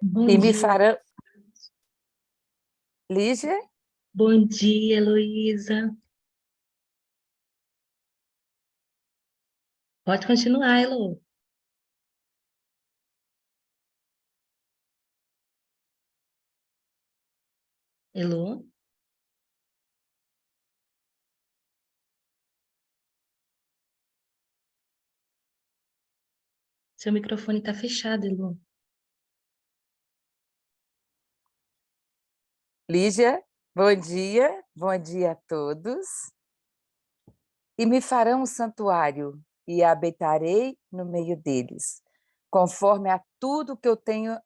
Bom E me dia, farão... Lígia? bom dia, Heloísa. Pode continuar, Elo. Elo, seu microfone está fechado, Elo. Lígia, bom dia a todos. E me farão um santuário, e habitarei no meio deles, conforme a tudo que eu tenho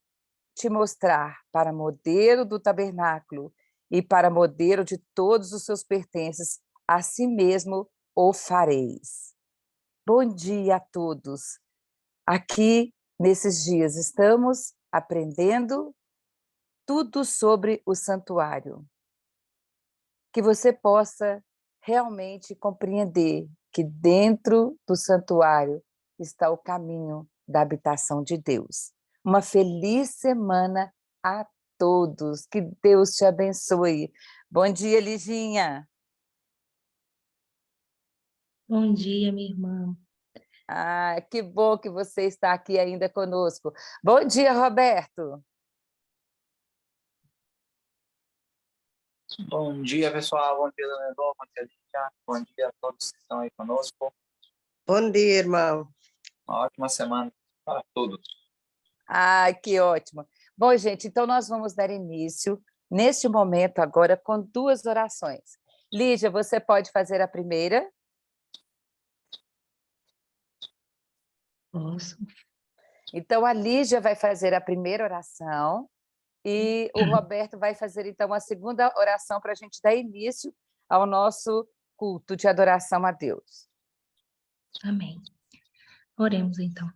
te mostrar, para modelo do tabernáculo e para modelo de todos os seus pertences, assim mesmo o fareis. Bom dia a todos. Aqui, nesses dias, estamos aprendendo tudo sobre o santuário. Que você possa realmente compreender que dentro do santuário está o caminho da habitação de Deus. Uma feliz semana a todos. Que Deus te abençoe. Bom dia, Liginha. Bom dia, minha irmã. Ah, que bom que você está aqui ainda conosco. Bom dia, Roberto. Bom dia, pessoal. Bom dia, Leandro. Bom dia, Lígia. Bom dia a todos que estão aí conosco. Bom dia, irmão. Uma ótima semana para todos. Ah, que ótimo. Bom, gente, então nós vamos dar início, neste momento agora, com duas orações. Lígia, você pode fazer a primeira? Posso? Então, a Lígia vai fazer a primeira oração e o Roberto vai fazer, então, a segunda oração para a gente dar início ao nosso culto de adoração a Deus. Amém. Oremos então.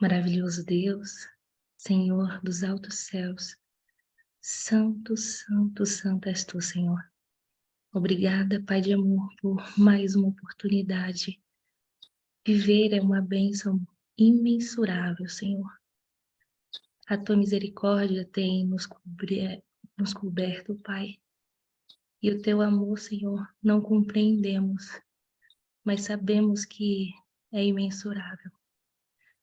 Maravilhoso Deus, Senhor dos altos céus, santo, santo, santo és tu, Senhor. Obrigada, Pai de amor, por mais uma oportunidade. Viver é uma bênção imensurável, Senhor. A tua misericórdia tem nos coberto, Pai. E o teu amor, Senhor, não compreendemos, mas sabemos que é imensurável.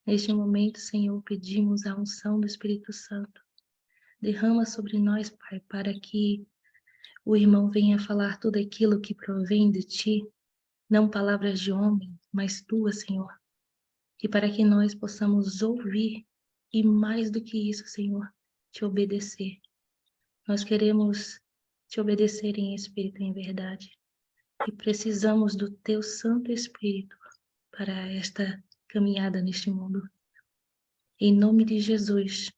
Neste momento, Senhor, pedimos a unção do Espírito Santo. Derrama sobre nós, Pai, para que o irmão venha falar tudo aquilo que provém de ti, não palavras de homem, mas tuas, Senhor. E para que nós possamos ouvir e, mais do que isso, Senhor, te obedecer. Nós queremos te obedecer em espírito e em verdade. E precisamos do teu Santo Espírito para esta caminhada neste mundo. Em nome de Jesus,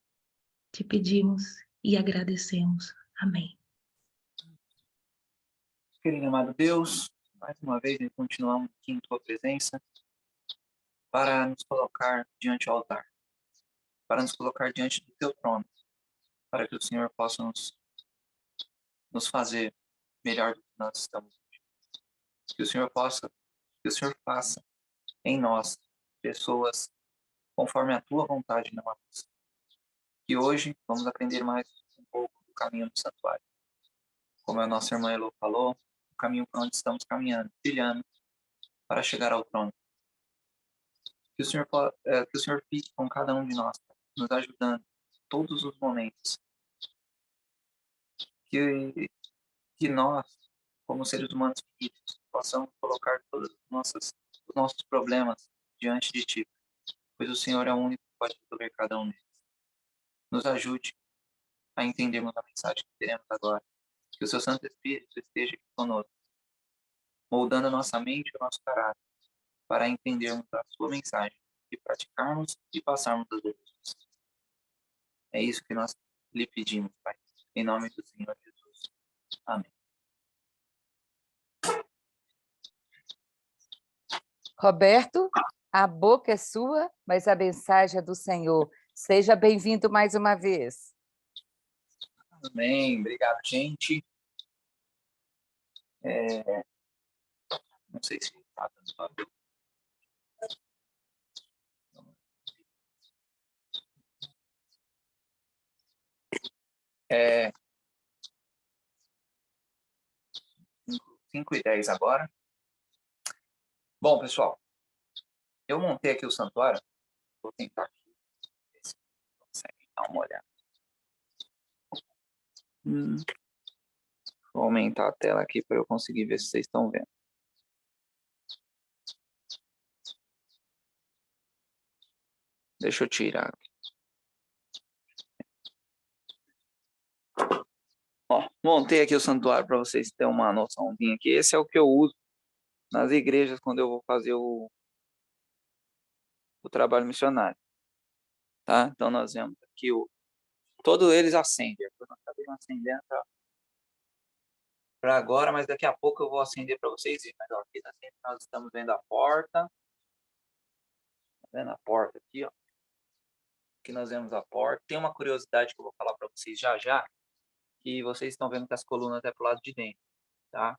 te pedimos e agradecemos. Amém. Querido e amado Deus, mais uma vez continuamos aqui em tua presença para nos colocar diante do altar, para nos colocar diante do teu trono, para que o Senhor possa nos fazer melhor do que nós estamos hoje. Que o Senhor faça em nós pessoas conforme a tua vontade na nossa. E hoje vamos aprender mais um pouco do caminho do santuário. Como a nossa irmã Elo falou, o caminho para onde estamos caminhando, trilhando, para chegar ao trono. Que o Senhor fique com cada um de nós, nos ajudando em todos os momentos. Que nós, como seres humanos finitos, possamos colocar todos os nossos problemas diante de Ti, pois o Senhor é o único que pode resolver cada um deles. Nos ajude a entendermos a mensagem que teremos agora. Que o Seu Santo Espírito esteja aqui conosco, moldando a nossa mente e o nosso caráter, para entendermos a Sua mensagem e praticarmos e passarmos as outras. É isso que nós lhe pedimos, Pai. Em nome do Senhor Jesus. Amém. Roberto, a boca é sua, mas a mensagem é do Senhor. Seja bem-vindo mais uma vez. Amém. Obrigado, gente. Não sei se está dando para ver. É 5:10 agora. Bom, pessoal, eu montei aqui o santuário. Vou tentar aqui, ver se consegue dar uma olhada. Vou aumentar a tela aqui para eu conseguir ver se vocês estão vendo. Deixa eu tirar. Ó, montei aqui o santuário para vocês terem uma noçãozinha aqui. Esse é o que eu uso nas igrejas quando eu vou fazer o trabalho missionário. Tá? Então nós vemos aqui todos eles acendem. Eu não acabei não acendendo para agora, mas daqui a pouco eu vou acender para vocês verem. Mas ó, aqui nós estamos vendo a porta. Tá vendo a porta aqui, ó? Aqui nós vemos a porta. Tem uma curiosidade que eu vou falar para vocês já já, que vocês estão vendo que as colunas é pro lado de dentro, tá?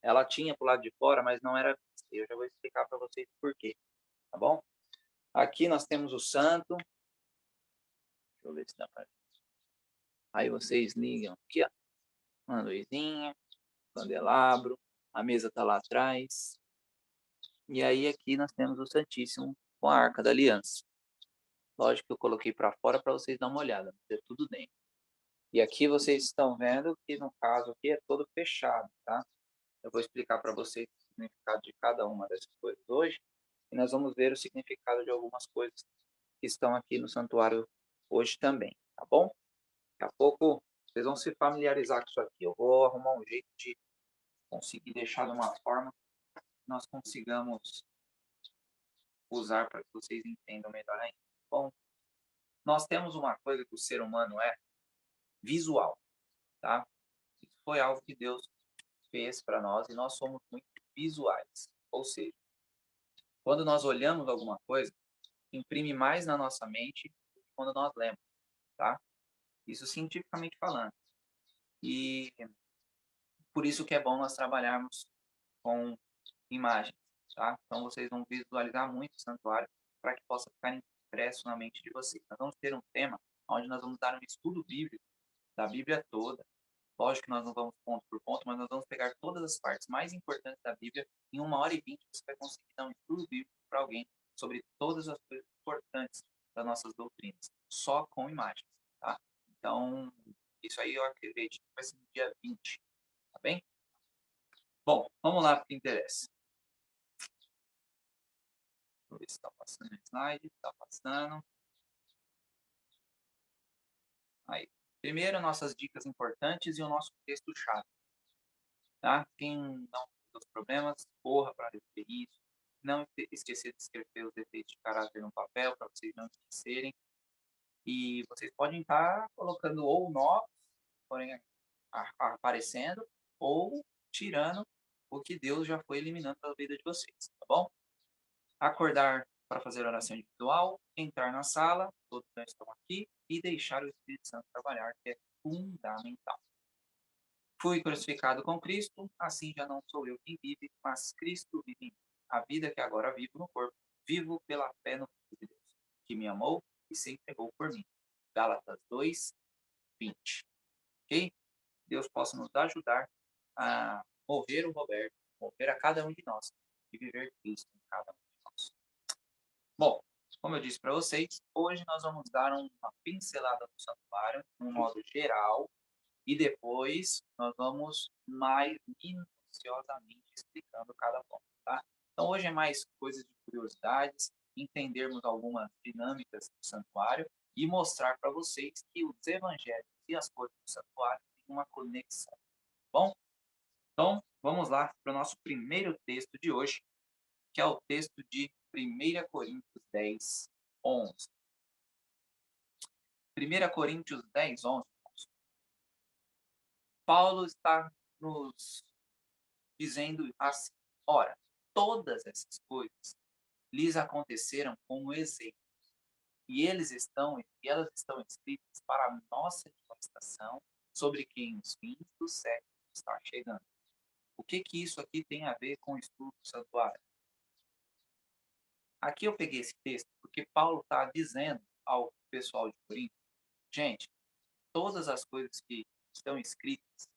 Ela tinha pro lado de fora, mas não era vista. Eu já vou explicar para vocês por quê, tá bom? Aqui nós temos o santo. Deixa eu ver se dá para. Aí vocês ligam aqui, ó. Uma luzinha, candelabro, a mesa tá lá atrás. E aí aqui nós temos o Santíssimo com a Arca da Aliança. Lógico que eu coloquei para fora para vocês darem uma olhada, mas é tudo dentro. E aqui vocês estão vendo que no caso aqui é todo fechado, tá? Eu vou explicar para vocês o significado de cada uma dessas coisas hoje. E nós vamos ver o significado de algumas coisas que estão aqui no santuário hoje também, tá bom? Daqui a pouco vocês vão se familiarizar com isso aqui. Eu vou arrumar um jeito de conseguir deixar de uma forma que nós consigamos usar para que vocês entendam melhor ainda. Bom, nós temos uma coisa que o ser humano é visual, tá? Isso foi algo que Deus fez para nós e nós somos muito visuais. Ou seja, quando nós olhamos alguma coisa, imprime mais na nossa mente do que quando nós lemos, tá? Isso cientificamente falando. E por isso que é bom nós trabalharmos com imagens, tá? Então vocês vão visualizar muito o santuário para que possa ficar impresso na mente de vocês. Nós vamos ter um tema onde nós vamos dar um estudo bíblico da Bíblia toda. Lógico que nós não vamos ponto por ponto, mas nós vamos pegar todas as partes mais importantes da Bíblia. Em 1h20 você vai conseguir dar um estudo bíblico para alguém sobre todas as coisas importantes das nossas doutrinas, só com imagens, tá? Então, isso aí eu acredito que vai ser no dia 20, tá bem? Bom, vamos lá para o que interessa. Deixa eu ver se está passando o slide. Está passando. Aí. Primeiro, nossas dicas importantes e o nosso texto-chave. Tá? Quem não tem os problemas, corra para rever isso. Não esquecer de escrever os defeitos de caráter no papel, para vocês não esquecerem. E vocês podem estar colocando ou novos, porém aparecendo, ou tirando o que Deus já foi eliminando da vida de vocês, tá bom? Acordar para fazer oração individual, entrar na sala, todos já estão aqui, e deixar o Espírito Santo trabalhar, que é fundamental. Fui crucificado com Cristo, assim já não sou eu quem vive, mas Cristo vive em mim. A vida que agora vivo no corpo, vivo pela fé no Filho de Deus, que me amou e se entregou por mim. Gálatas 2:20. Ok? Deus possa nos ajudar a mover o Roberto, mover a cada um de nós e viver Cristo em cada um de nós. Bom, como eu disse para vocês, hoje nós vamos dar uma pincelada no santuário, de um modo geral, e depois nós vamos mais minuciosamente explicando cada ponto, tá? Então hoje é mais coisas de curiosidades, entendermos algumas dinâmicas do santuário e mostrar para vocês que os evangelhos e as coisas do santuário têm uma conexão, tá bom? Então, vamos lá para o nosso primeiro texto de hoje, que é o texto de 1 Coríntios 10:11. 1 Coríntios 10:11. Paulo está nos dizendo assim: ora, todas essas coisas lhes aconteceram como exemplos, e elas estão escritas para a nossa demonstração sobre quem os fins do século está chegando. O que isso aqui tem a ver com o estudo do santuário? Aqui eu peguei esse texto porque Paulo está dizendo ao pessoal de Corinto: gente, todas as coisas que estão escritas,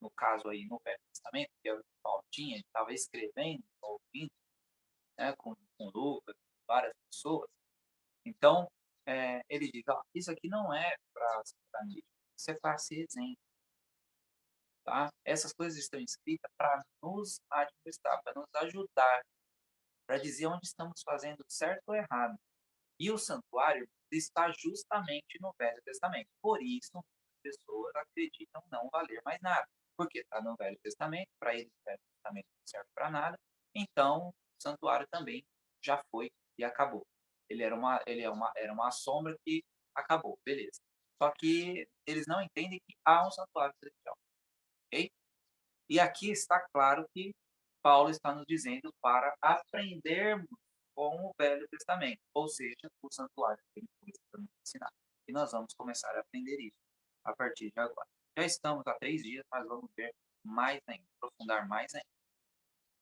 no caso aí no Velho Testamento, que é o que Paulo tinha, ele estava escrevendo, ouvindo, né, com Lucas, várias pessoas. Então, ele diz, ó, isso aqui não é para ser, isso é para ser exemplo. Tá? Essas coisas estão escritas para nos admoestar, para nos ajudar, para dizer onde estamos fazendo certo ou errado. E o santuário está justamente no Velho Testamento. Por isso, as pessoas acreditam não valer mais nada. Porque está no Velho Testamento, para eles o Velho Testamento não serve para nada. Então, o santuário também já foi e acabou. Era uma sombra que acabou, beleza. Só que eles não entendem que há um santuário celestial. Ok? E aqui está claro que Paulo está nos dizendo para aprendermos com o Velho Testamento, ou seja, o santuário que ele foi nos ensinar. E nós vamos começar a aprender isso a partir de agora. Já estamos há 3 dias, mas vamos ver mais ainda, aprofundar mais ainda.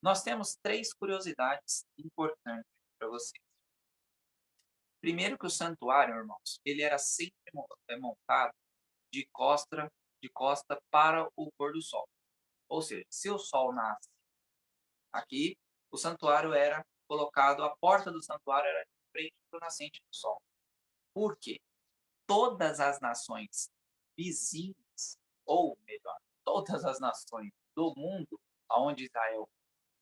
Nós temos 3 curiosidades importantes para vocês. Primeiro que o santuário, irmãos, ele era sempre montado de costa para o pôr do sol. Ou seja, se o sol nasce aqui, o santuário era colocado, a porta do santuário era de frente para o nascente do sol. Por quê? Todas as nações vizinhas, ou melhor, todas as nações do mundo, onde Israel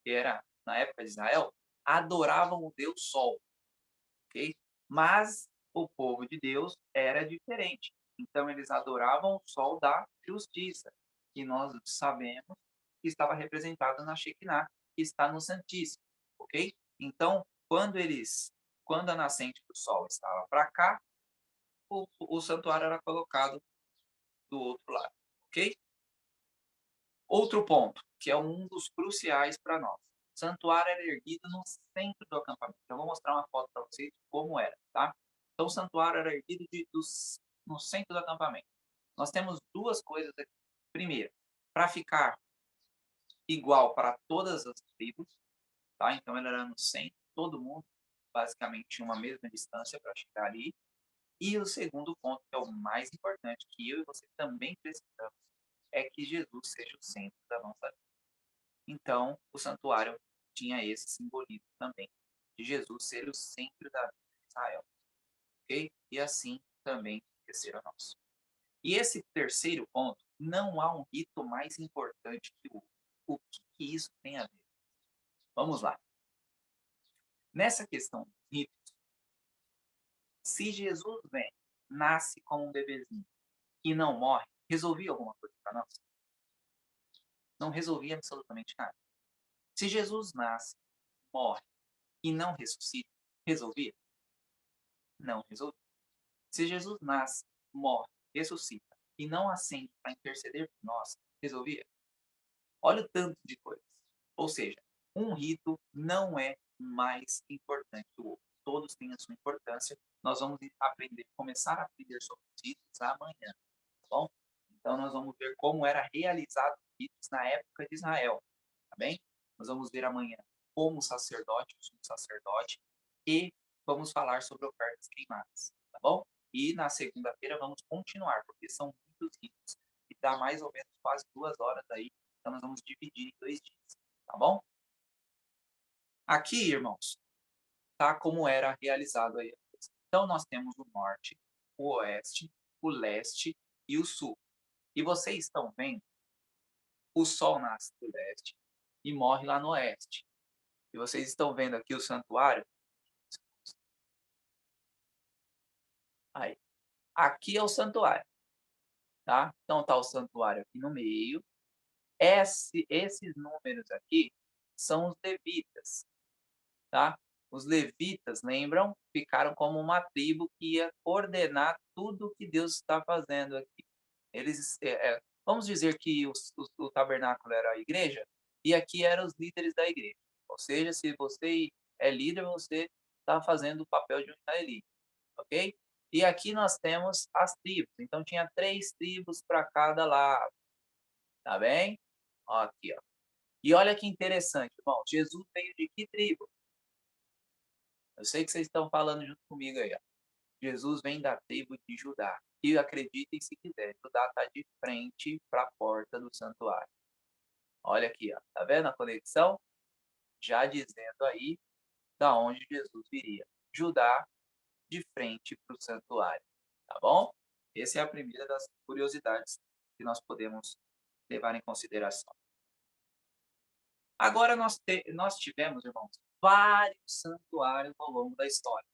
era, na época de Israel, adoravam o Deus Sol. Okay? Mas o povo de Deus era diferente. Então, eles adoravam o sol da justiça, que nós sabemos que estava representado na Shekinah, que está no Santíssimo, ok? Então, quando a nascente do sol estava para cá, o santuário era colocado do outro lado, ok? Outro ponto, que é um dos cruciais para nós. O santuário era erguido no centro do acampamento. Eu vou mostrar uma foto para vocês de como era, tá? Então, o santuário era erguido no centro do acampamento. Nós temos 2 coisas aqui. Primeiro, para ficar igual para todas as tribos, tá? Então, ele era no centro, todo mundo basicamente tinha uma mesma distância para chegar ali. E o segundo ponto, que é o mais importante, que eu e você também precisamos, é que Jesus seja o centro da nossa vida. Então, o santuário tinha esse simbolismo também, de Jesus ser o centro da vida de Israel. Ok? E assim também tem que ser o nosso. E esse terceiro ponto, não há um rito mais importante que o outro. O que isso tem a ver? Vamos lá. Nessa questão dos ritos, se Jesus vem, nasce como um bebezinho e não morre, resolvia alguma coisa para nós? Não resolvia absolutamente nada. Se Jesus nasce, morre e não ressuscita, resolvia? Não resolvia. Se Jesus nasce, morre, ressuscita e não ascende para interceder por nós, resolvia? Olha o tanto de coisas. Ou seja, um rito não é mais importante que o outro. Todos têm a sua importância. Nós vamos começar a aprender sobre os ritos amanhã, tá bom? Então nós vamos ver como era realizado os ritos na época de Israel, tá bem? Nós vamos ver amanhã como o sacerdote, o sumo sacerdote, e vamos falar sobre ofertas queimadas, tá bom? E na segunda-feira vamos continuar, porque são muitos ritos e dá mais ou menos quase 2 horas aí. Então, nós vamos dividir em 2 dias, tá bom? Aqui, irmãos, tá como era realizado aí. Então, nós temos o norte, o oeste, o leste e o sul. E vocês estão vendo, o sol nasce do leste e morre lá no oeste. E vocês estão vendo aqui o santuário. Aí. Aqui é o santuário, tá? Então, tá o santuário aqui no meio. Esses números aqui são os levitas, tá? Os levitas, lembram? Ficaram como uma tribo que ia coordenar tudo o que Deus está fazendo aqui. Eles, vamos dizer que o tabernáculo era a igreja, e aqui eram os líderes da igreja. Ou seja, se você é líder, você está fazendo o papel de um israelita, ok? E aqui nós temos as tribos. Então, tinha 3 tribos para cada lado, tá bem? Ó, aqui, ó. E olha que interessante, irmão. Jesus veio de que tribo? Eu sei que vocês estão falando junto comigo aí, ó. Jesus vem da tribo de Judá. E acreditem se quiser, Judá está de frente para a porta do santuário. Olha aqui, ó, tá vendo a conexão? Já dizendo aí da onde Jesus viria. Judá de frente para o santuário, tá bom? Essa é a primeira das curiosidades que nós podemos levar em consideração. Agora nós tivemos, irmãos, vários santuários ao longo da história,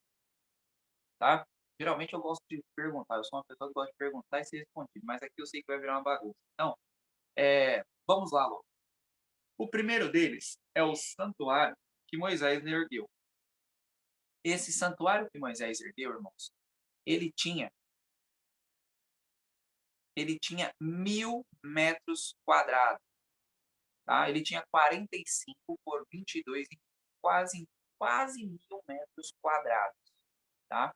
tá? Geralmente eu gosto de perguntar, eu sou uma pessoa que gosta de perguntar e ser respondido, mas aqui eu sei que vai virar uma bagunça. Então, vamos lá, logo. O primeiro deles é o santuário que Moisés ergueu. Esse santuário que Moisés ergueu, irmãos, ele tinha 1.000 metros quadrados, tá? Ele tinha 45 por 22, quase 1.000 metros quadrados, tá?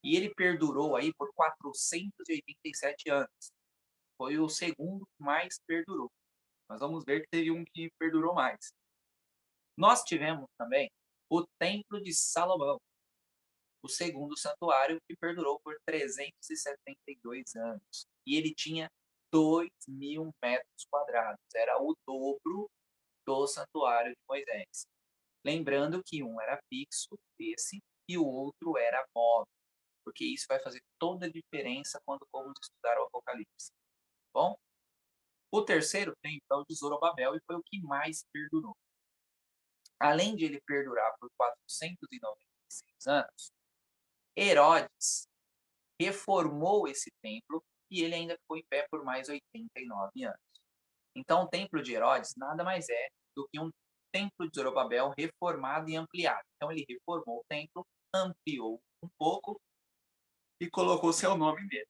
E ele perdurou aí por 487 anos. Foi o segundo que mais perdurou. Nós vamos ver que teve um que perdurou mais. Nós tivemos também o Templo de Salomão, o segundo santuário, que perdurou por 372 anos. E ele tinha 2.000 metros quadrados. Era o dobro do santuário de Moisés. Lembrando que um era fixo, esse, e o outro era móvel. Porque isso vai fazer toda a diferença quando formos estudar o Apocalipse. Bom? O terceiro templo é o de Zorobabel e foi o que mais perdurou. Além de ele perdurar por 496 anos, Herodes reformou esse templo e ele ainda ficou em pé por mais 89 anos. Então, o templo de Herodes nada mais é do que um templo de Zorobabel reformado e ampliado. Então, ele reformou o templo, ampliou um pouco e colocou seu nome nele.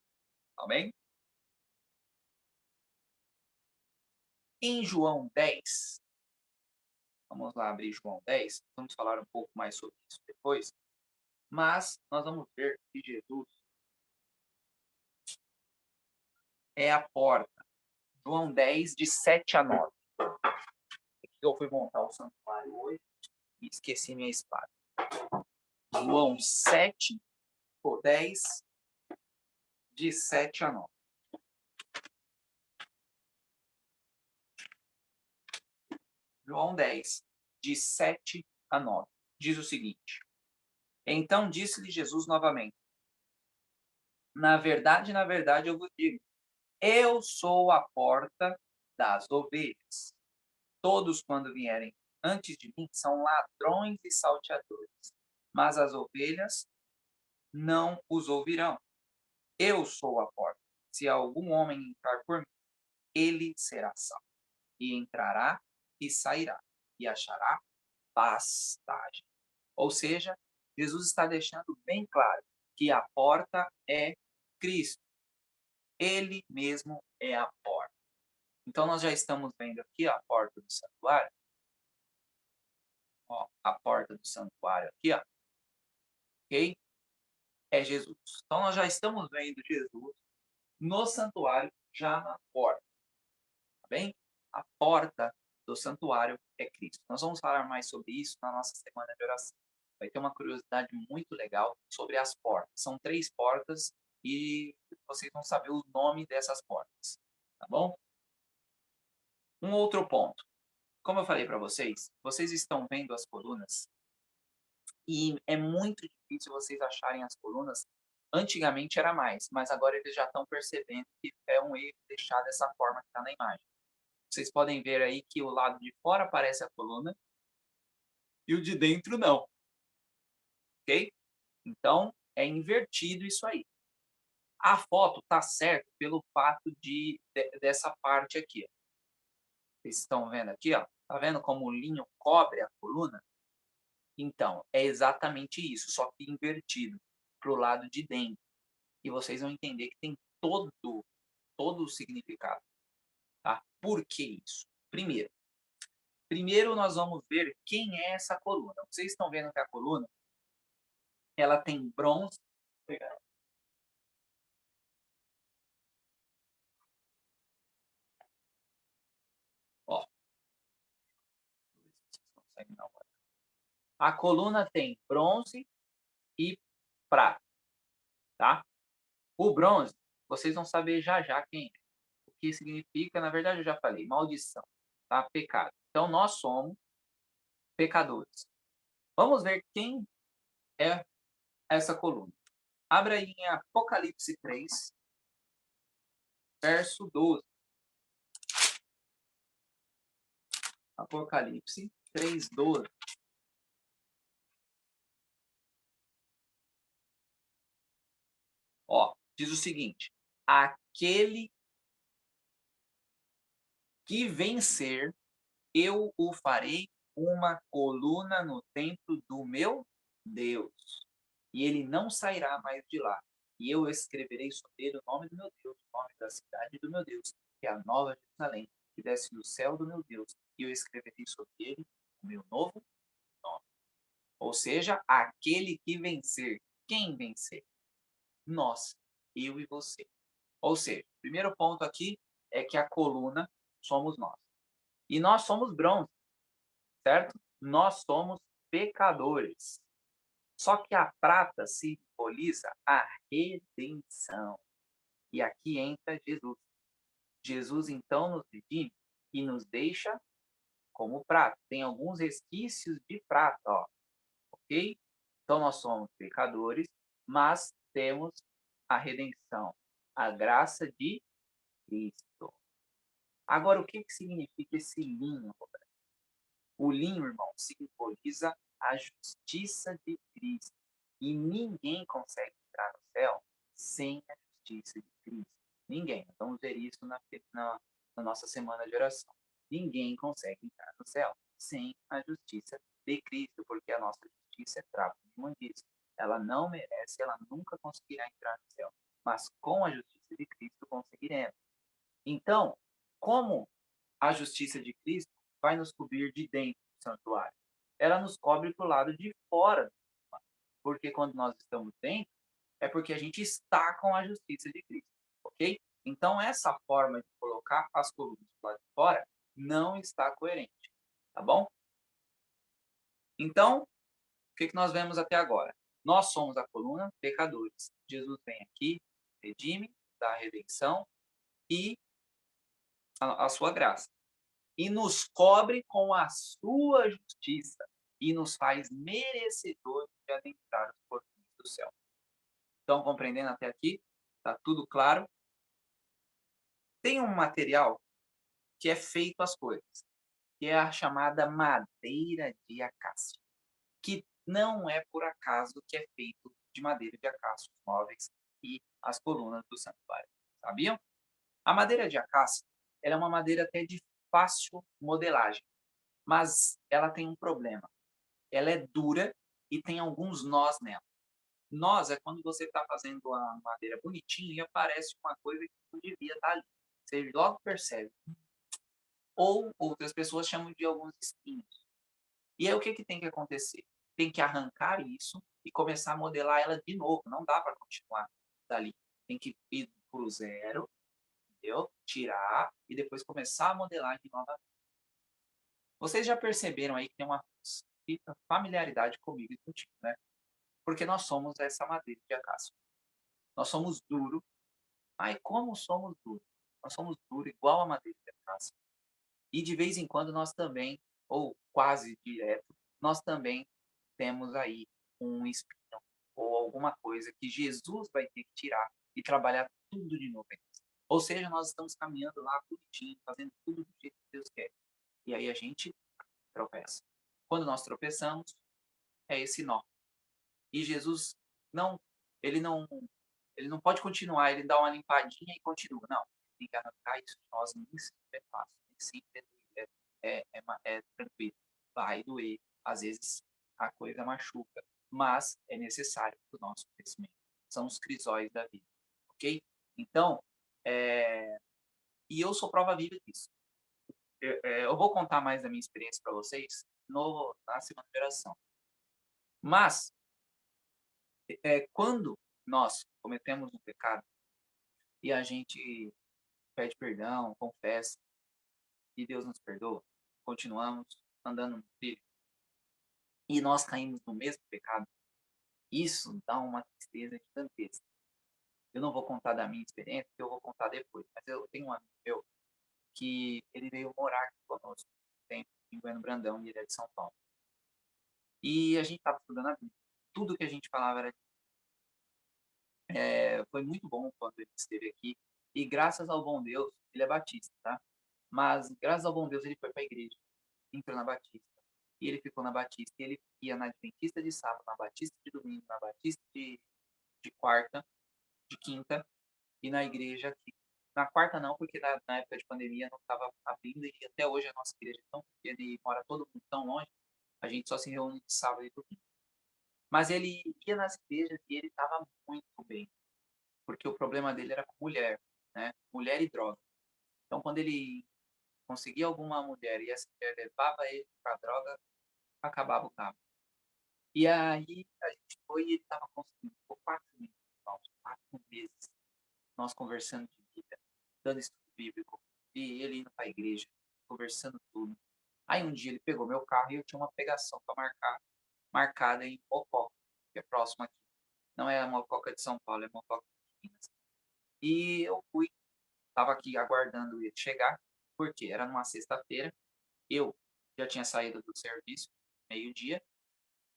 Amém? Em João 10, vamos lá abrir João 10, vamos falar um pouco mais sobre isso depois, mas nós vamos ver que Jesus é a porta. João 10, de 7 a 9. Aqui eu fui montar o santuário hoje e esqueci minha espada. João 7, ou 10, de 7 a 9. João 10, de 7 a 9. Diz o seguinte: Então disse-lhe Jesus novamente: na verdade, eu vos digo, eu sou a porta das ovelhas. Todos, quando vierem antes de mim, são ladrões e salteadores, mas as ovelhas não os ouvirão. Eu sou a porta. Se algum homem entrar por mim, ele será salvo, e entrará e sairá, e achará pastagem. Ou seja, Jesus está deixando bem claro que a porta é Cristo. Ele mesmo é a porta. Então, nós já estamos vendo aqui a porta do santuário. Ó, a porta do santuário aqui, ó. Ok? É Jesus. Então, nós já estamos vendo Jesus no santuário, já na porta. Tá bem? A porta do santuário é Cristo. Nós vamos falar mais sobre isso na nossa semana de oração. Vai ter uma curiosidade muito legal sobre as portas. São 3 portas e vocês vão saber o nome dessas portas. Tá bom? Um outro ponto. Como eu falei para vocês, vocês estão vendo as colunas e é muito difícil vocês acharem as colunas. Antigamente era mais, mas agora eles já estão percebendo que é um erro deixar dessa forma que está na imagem. Vocês podem ver aí que o lado de fora aparece a coluna e o de dentro não. Ok? Então, é invertido isso aí. A foto está certa pelo fato dessa parte aqui. Ó. Vocês estão vendo aqui, ó? Tá vendo como o linho cobre a coluna? Então, é exatamente isso, só que invertido para o lado de dentro. E vocês vão entender que tem todo o significado. Tá? Por que isso? Primeiro nós vamos ver quem é essa coluna. Vocês estão vendo que a coluna ela tem bronze. Ó. A coluna tem bronze e prata, tá? O bronze vocês vão saber já já quem é. O que significa, na verdade, eu já falei, maldição, tá? Pecado. Então, nós somos pecadores. Vamos ver quem é essa coluna. Abra aí em Apocalipse 3, verso 12. Apocalipse 3, 12. Ó, diz o seguinte: aquele que vencer, eu o farei uma coluna no templo do meu Deus, e ele não sairá mais de lá. E eu escreverei sobre ele o nome do meu Deus, o nome da cidade do meu Deus, que é a Nova Jerusalém, que desce do céu do meu Deus, e eu escreverei sobre ele o meu novo nome. Ou seja, aquele que vencer. Quem vencer? Nós, eu e você. Ou seja, o primeiro ponto aqui é que a coluna somos nós. E nós somos bronze, certo? Nós somos pecadores. Só que a prata simboliza a redenção. E aqui entra Jesus. Jesus então nos redime e nos deixa como prata. Tem alguns resquícios de prata, ó, ok? Então nós somos pecadores, mas temos a redenção, a graça de Cristo. Agora, o que significa esse linho, Roberto? O linho, irmão, simboliza a justiça de Cristo. E ninguém consegue entrar no céu sem a justiça de Cristo. Ninguém. Vamos ver isso na nossa semana de oração. Ninguém consegue entrar no céu sem a justiça de Cristo, porque a nossa justiça é trapo de imundícia. Ela não merece, ela nunca conseguirá entrar no céu. Mas com a justiça de Cristo conseguiremos. Então, como a justiça de Cristo vai nos cobrir de dentro do santuário? Ela nos cobre para o lado de fora. Porque quando nós estamos dentro, é porque a gente está com a justiça de Cristo, ok? Então, essa forma de colocar as colunas do lado de fora não está coerente, tá bom? Então, o que nós vemos até agora? Nós somos a coluna, pecadores. Jesus vem aqui, redime, dá a redenção e a sua graça. E nos cobre com a sua justiça e nos faz merecedores de adentrar os portões do céu. Estão compreendendo até aqui? Está tudo claro? Tem um material que é feito as coisas, que é a chamada madeira de acácia, que não é por acaso que é feito de madeira de acácia os móveis e as colunas do santuário. Sabiam? A madeira de acácia, ela é uma madeira até de fácil modelagem, mas ela tem um problema. Ela é dura e tem alguns nós nela. Nós é quando você está fazendo a madeira bonitinha e aparece uma coisa que não devia estar ali. Você logo percebe. Ou outras pessoas chamam de alguns espinhos. E aí o que tem que acontecer? Tem que arrancar isso e começar a modelar ela de novo. Não dá para continuar dali. Tem que ir para o zero, entendeu? Tirar e depois começar a modelar de novamente. Vocês já perceberam aí que tem uma familiaridade comigo e contigo, né? Porque nós somos essa madeira de acácia. Nós somos duro. Ai, como somos duros? Nós somos duro igual a madeira de acácia. E de vez em quando nós também, ou quase direto, nós também temos aí um espinho ou alguma coisa que Jesus vai ter que tirar e trabalhar tudo de novo. Ou seja, nós estamos caminhando lá bonitinho, fazendo tudo do jeito que Deus quer. E aí a gente tropeça. Quando nós tropeçamos, é esse nó. E Jesus não, ele não, ele não pode continuar, ele dá uma limpadinha e continua. Não, tem que arrancar isso de nós, nem sempre é fácil, nem sempre é tranquilo. Vai doer, às vezes a coisa machuca, mas é necessário para o nosso crescimento. São os crisóis da vida, ok? Então, e eu sou prova viva disso. Eu vou contar mais da minha experiência para vocês na segunda geração. Mas, quando nós cometemos um pecado e a gente pede perdão, confessa, e Deus nos perdoa, continuamos andando no trilho, e nós caímos no mesmo pecado, isso dá uma tristeza gigantesca. Eu não vou contar da minha experiência, porque eu vou contar depois. Mas eu tenho um amigo meu que ele veio morar aqui conosco em Bueno Brandão, e ele é de São Paulo. E a gente estava estudando a Bíblia. Tudo que a gente falava era foi muito bom quando ele esteve aqui. E graças ao bom Deus, ele é batista, tá? Mas graças ao bom Deus ele foi para a igreja, entrou na Batista. E ele ficou na Batista. E ele ia na Adventista de sábado, na Batista de domingo, na Batista de quarta, de quinta, e na igreja aqui. Na quarta não, porque na época de pandemia não estava abrindo, e até hoje a nossa igreja é tão pequena e mora todo mundo tão longe, a gente só se reúne de sábado e domingo. Mas ele ia nas igrejas e ele estava muito bem, porque o problema dele era com mulher, né? Mulher e droga. Então, quando ele conseguia alguma mulher e essa mulher levava ele para droga, acabava o carro. E aí a gente foi e ele estava conseguindo. Ficou 4 meses, irmãos, 4 meses. Nós conversando de vida, dando estudo bíblico, e ele indo para a igreja, conversando tudo. Aí um dia ele pegou meu carro e eu tinha uma pregação para marcada em Mococa, que é próximo aqui. Não é a Mococa de São Paulo, é a Mococa de Minas. E eu fui, estava aqui aguardando ele chegar, porque era numa sexta-feira. Eu já tinha saído do serviço, meio-dia.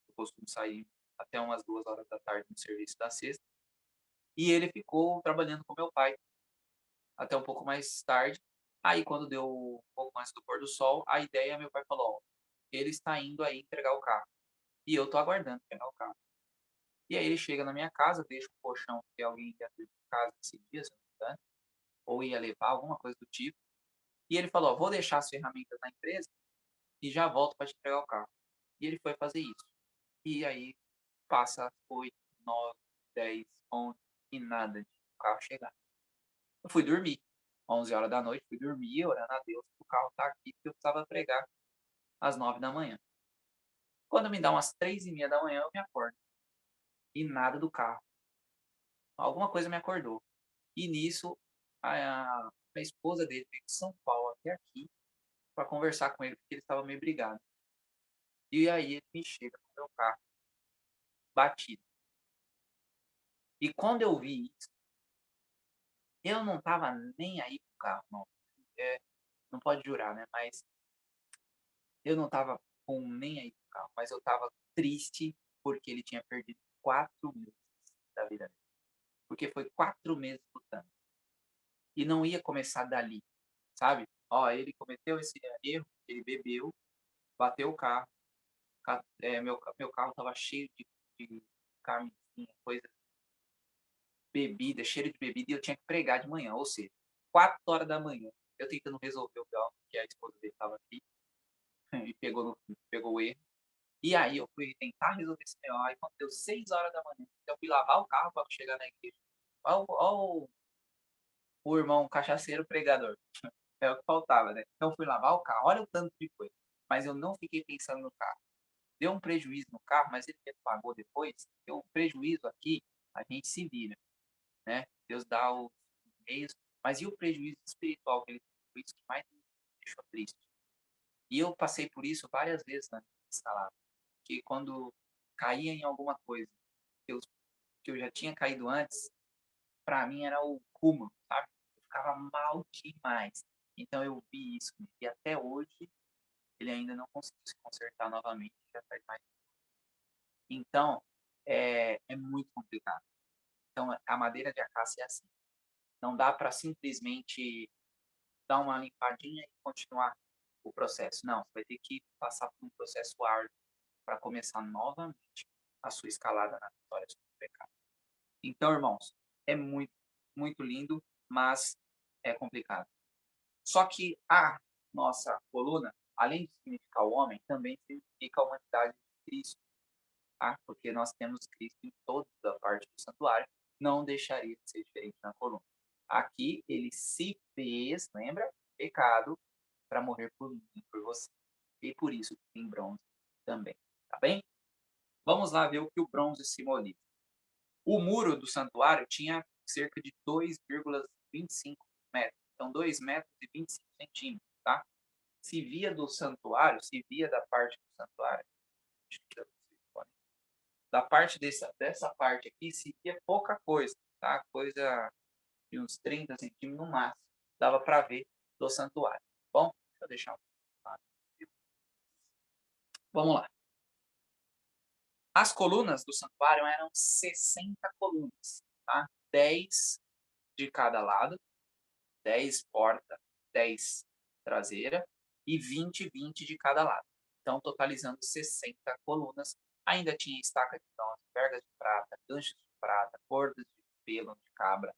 Eu costumo sair até umas 2 horas da tarde no serviço da sexta. E ele ficou trabalhando com meu pai até um pouco mais tarde. Aí, quando deu um pouco antes do pôr do sol, a ideia, meu pai falou, ó, ele está indo aí entregar o carro. E eu tô aguardando pegar o carro. E aí ele chega na minha casa, deixa o colchão que alguém ia ter de casa esse dia, se não me engano, ou ia levar, alguma coisa do tipo. E ele falou, ó, vou deixar as ferramentas na empresa e já volto para te entregar o carro. E ele foi fazer isso. E aí passa 8, 9, 10, 11 e nada de o carro chegar. Eu fui dormir. 11 horas da noite, fui dormir, orando a Deus que o carro tá aqui, porque eu precisava pregar às 9 da manhã. Quando me dá umas 3:30 da manhã, eu me acordo. E nada do carro. Alguma coisa me acordou. E nisso, a esposa dele veio de São Paulo até aqui para conversar com ele, porque ele estava meio brigado. E aí ele me chega com o meu carro batido. E quando eu vi isso, eu não tava nem aí pro carro, não. Não pode jurar, né? Mas eu não tava com nem aí pro carro. Mas eu tava triste porque ele tinha perdido 4 meses da vida dele. Porque foi 4 meses lutando. E não ia começar dali, sabe? Ó, ele cometeu esse erro, ele bebeu, bateu o carro. Meu carro tava cheio de camisinha, coisa, bebida, cheiro de bebida, e eu tinha que pregar de manhã. Ou seja, 4 horas da manhã, eu tentando resolver o BO, porque a esposa dele estava aqui, e pegou o erro. E aí eu fui tentar resolver esse BO, aí quando deu 6 horas da manhã, eu fui lavar o carro para chegar na igreja. Ó o irmão cachaceiro pregador. É o que faltava, né? Então eu fui lavar o carro, olha o tanto de coisa. Mas eu não fiquei pensando no carro. Deu um prejuízo no carro, mas ele pagou depois. Porque o prejuízo aqui, a gente se vira, né? Deus dá os meios, mas e o prejuízo espiritual que ele teve? Foi isso que mais me deixou triste. E eu passei por isso várias vezes na minha escalada, que quando caía em alguma coisa que eu, que eu já tinha caído antes, para mim era o cúmulo, sabe? Eu ficava mal demais. Então eu vi isso, e até hoje ele ainda não conseguiu se consertar novamente, já faz mais. Então, é muito complicado. Então, a madeira de acácia é assim. Não dá para simplesmente dar uma limpadinha e continuar o processo. Não, você vai ter que passar por um processo árduo para começar novamente a sua escalada na vitória sobre o pecado. Então, irmãos, é muito, muito lindo, mas é complicado. Só que a nossa coluna, além de significar o homem, também significa a humanidade de Cristo, tá? Porque nós temos Cristo em toda a parte do santuário, não deixaria de ser diferente na coluna. Aqui ele se fez, lembra? Pecado para morrer por mim e por você. E por isso tem bronze também, tá bem? Vamos lá ver o que o bronze simboliza. O muro do santuário tinha cerca de 2,25 metros. Então, 2 metros e 25 centímetros, tá? Se via do santuário, se via da parte do santuário, da parte dessa parte aqui, se via pouca coisa. tá? Coisa de uns 30 centímetros no máximo, dava para ver do santuário. Bom, deixa eu deixar Vamos lá. As colunas do santuário eram 60 colunas, tá? 10 de cada lado, 10 porta, 10 traseira e 20 de cada lado. Então, totalizando 60 colunas. Ainda tinha estaca de bronze, vergas de prata, ganchos de prata, cordas de pelo de cabra,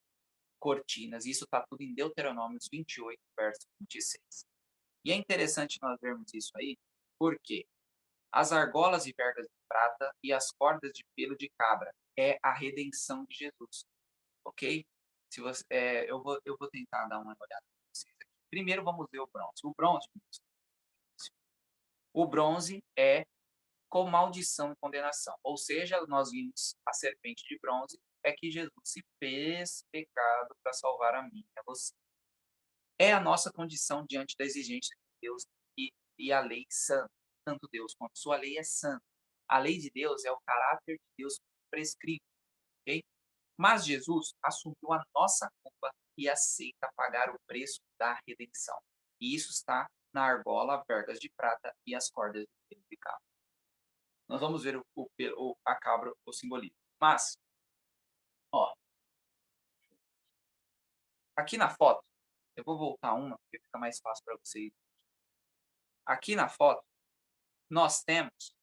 cortinas. Isso está tudo em Deuteronômios 28, verso 26. E é interessante nós vermos isso aí, porque as argolas e vergas de prata e as cordas de pelo de cabra é a redenção de Jesus, ok? Se você, eu vou tentar dar uma olhada para vocês aqui. Primeiro vamos ver o bronze. O bronze é com maldição e condenação. Ou seja, nós vimos a serpente de bronze, é que Jesus se fez pecado para salvar a mim e a você. É a nossa condição diante da exigência de Deus e a lei santa. Tanto Deus quanto sua lei é santa. A lei de Deus é o caráter de Deus prescrito, ok? Mas Jesus assumiu a nossa culpa e aceita pagar o preço da redenção. E isso está na argola, vergas de prata e as cordas de pelo de cabra. Nós vamos ver a cabra, o simbolismo. Mas, ó, aqui na foto, eu vou voltar uma, porque fica mais fácil para vocês. Aqui na foto, nós temos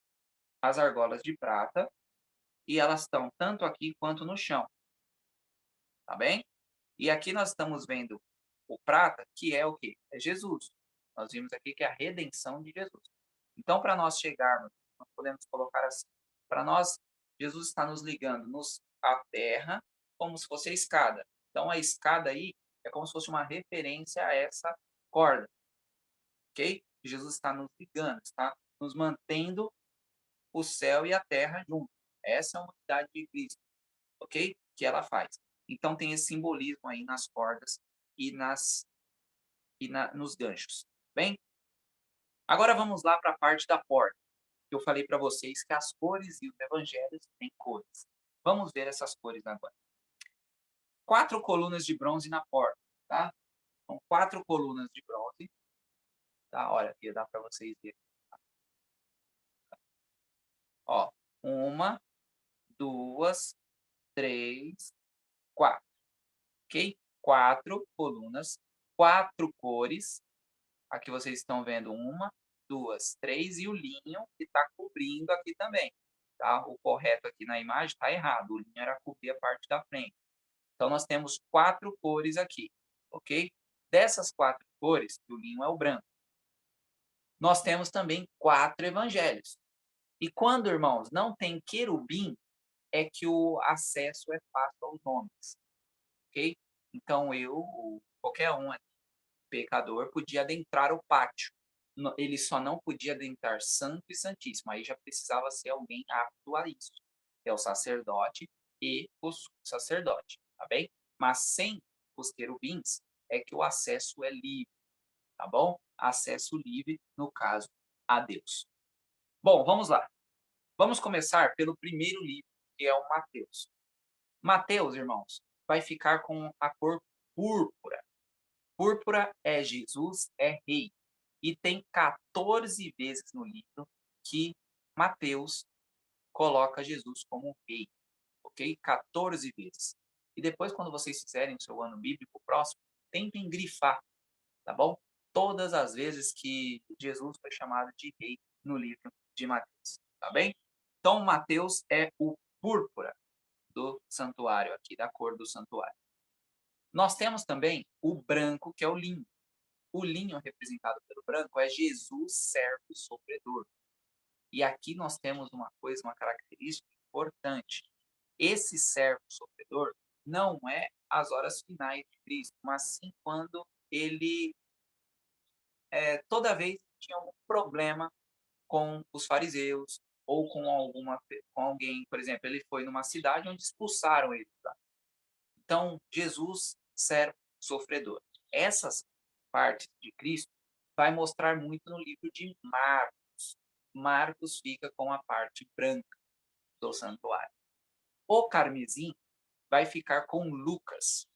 as argolas de prata e elas estão tanto aqui quanto no chão. Tá bem? E aqui nós estamos vendo o prata, que é o quê? É Jesus. Nós vimos aqui que é a redenção de Jesus. Então, para nós chegarmos, nós podemos colocar assim, para nós, Jesus está nos ligando à terra como se fosse a escada. Então, a escada aí é como se fosse uma referência a essa corda, ok? Jesus está nos ligando, está nos mantendo o céu e a terra juntos. Essa é a unidade de Cristo, ok? Que ela faz. Então, tem esse simbolismo aí nas cordas e nos ganchos. Bem? Agora vamos lá para a parte da porta, que eu falei para vocês que as cores e os evangelhos têm cores. Vamos ver essas cores agora. 4 colunas de bronze na porta, tá? São 4 colunas de bronze, tá? Olha, aqui dá para vocês verem. Ó, 1, 2, 3, 4. Ok? 4 colunas, 4 cores. Aqui vocês estão vendo 1, 2, 3 e o linho que está cobrindo aqui também. Tá? O correto aqui na imagem está errado. O linho era cobrir a parte da frente. Então, nós temos 4 cores aqui. Ok? Dessas 4 cores, o linho é o branco. Nós temos também 4 evangelhos. E quando, irmãos, não tem querubim, é que o acesso é fácil aos homens. Ok? Então, qualquer um aqui, pecador, podia adentrar o pátio. Ele só não podia adentrar santo e santíssimo. Aí já precisava ser alguém apto a isso. Que é o sacerdote e o sacerdote, tá bem? Mas sem os querubins é que o acesso é livre, tá bom? Acesso livre, no caso, a Deus. Bom, vamos lá. Vamos começar pelo primeiro livro, que é o Mateus. Mateus, irmãos, vai ficar com a cor púrpura. Púrpura é Jesus, é rei. E tem 14 vezes no livro que Mateus coloca Jesus como rei. Ok? 14 vezes. E depois, quando vocês fizerem o seu ano bíblico próximo, tentem grifar, tá bom? Todas as vezes que Jesus foi chamado de rei no livro de Mateus, tá bem? Então, Mateus é o púrpura do santuário aqui, da cor do santuário. Nós temos também o branco, que é o linho. O linho representado pelo branco é Jesus, servo sofredor. E aqui nós temos uma coisa, uma característica importante. Esse servo sofredor não é as horas finais de Cristo, mas sim quando ele, toda vez que tinha algum problema com os fariseus ou com alguém, por exemplo, ele foi numa cidade onde expulsaram ele. Tá? Então, Jesus, servo sofredor. Essas partes de Cristo vai mostrar muito no livro de Marcos. Marcos fica com a parte branca do santuário. O carmesim vai ficar com Lucas.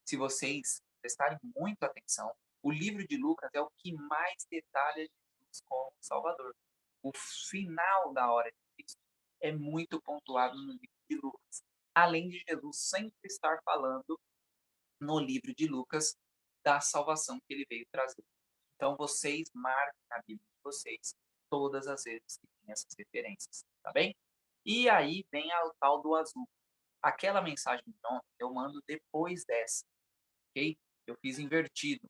Se vocês prestarem muita atenção, o livro de Lucas é o que mais detalha Jesus como Salvador. O final da hora de Cristo é muito pontuado no livro de Lucas. Além de Jesus sempre estar falando no livro de Lucas da salvação que ele veio trazer. Então, vocês marquem na Bíblia de vocês todas as vezes que tem essas referências, tá bem? E aí vem o tal do azul. Aquela mensagem de ontem eu mando depois dessa, ok? Eu fiz invertido,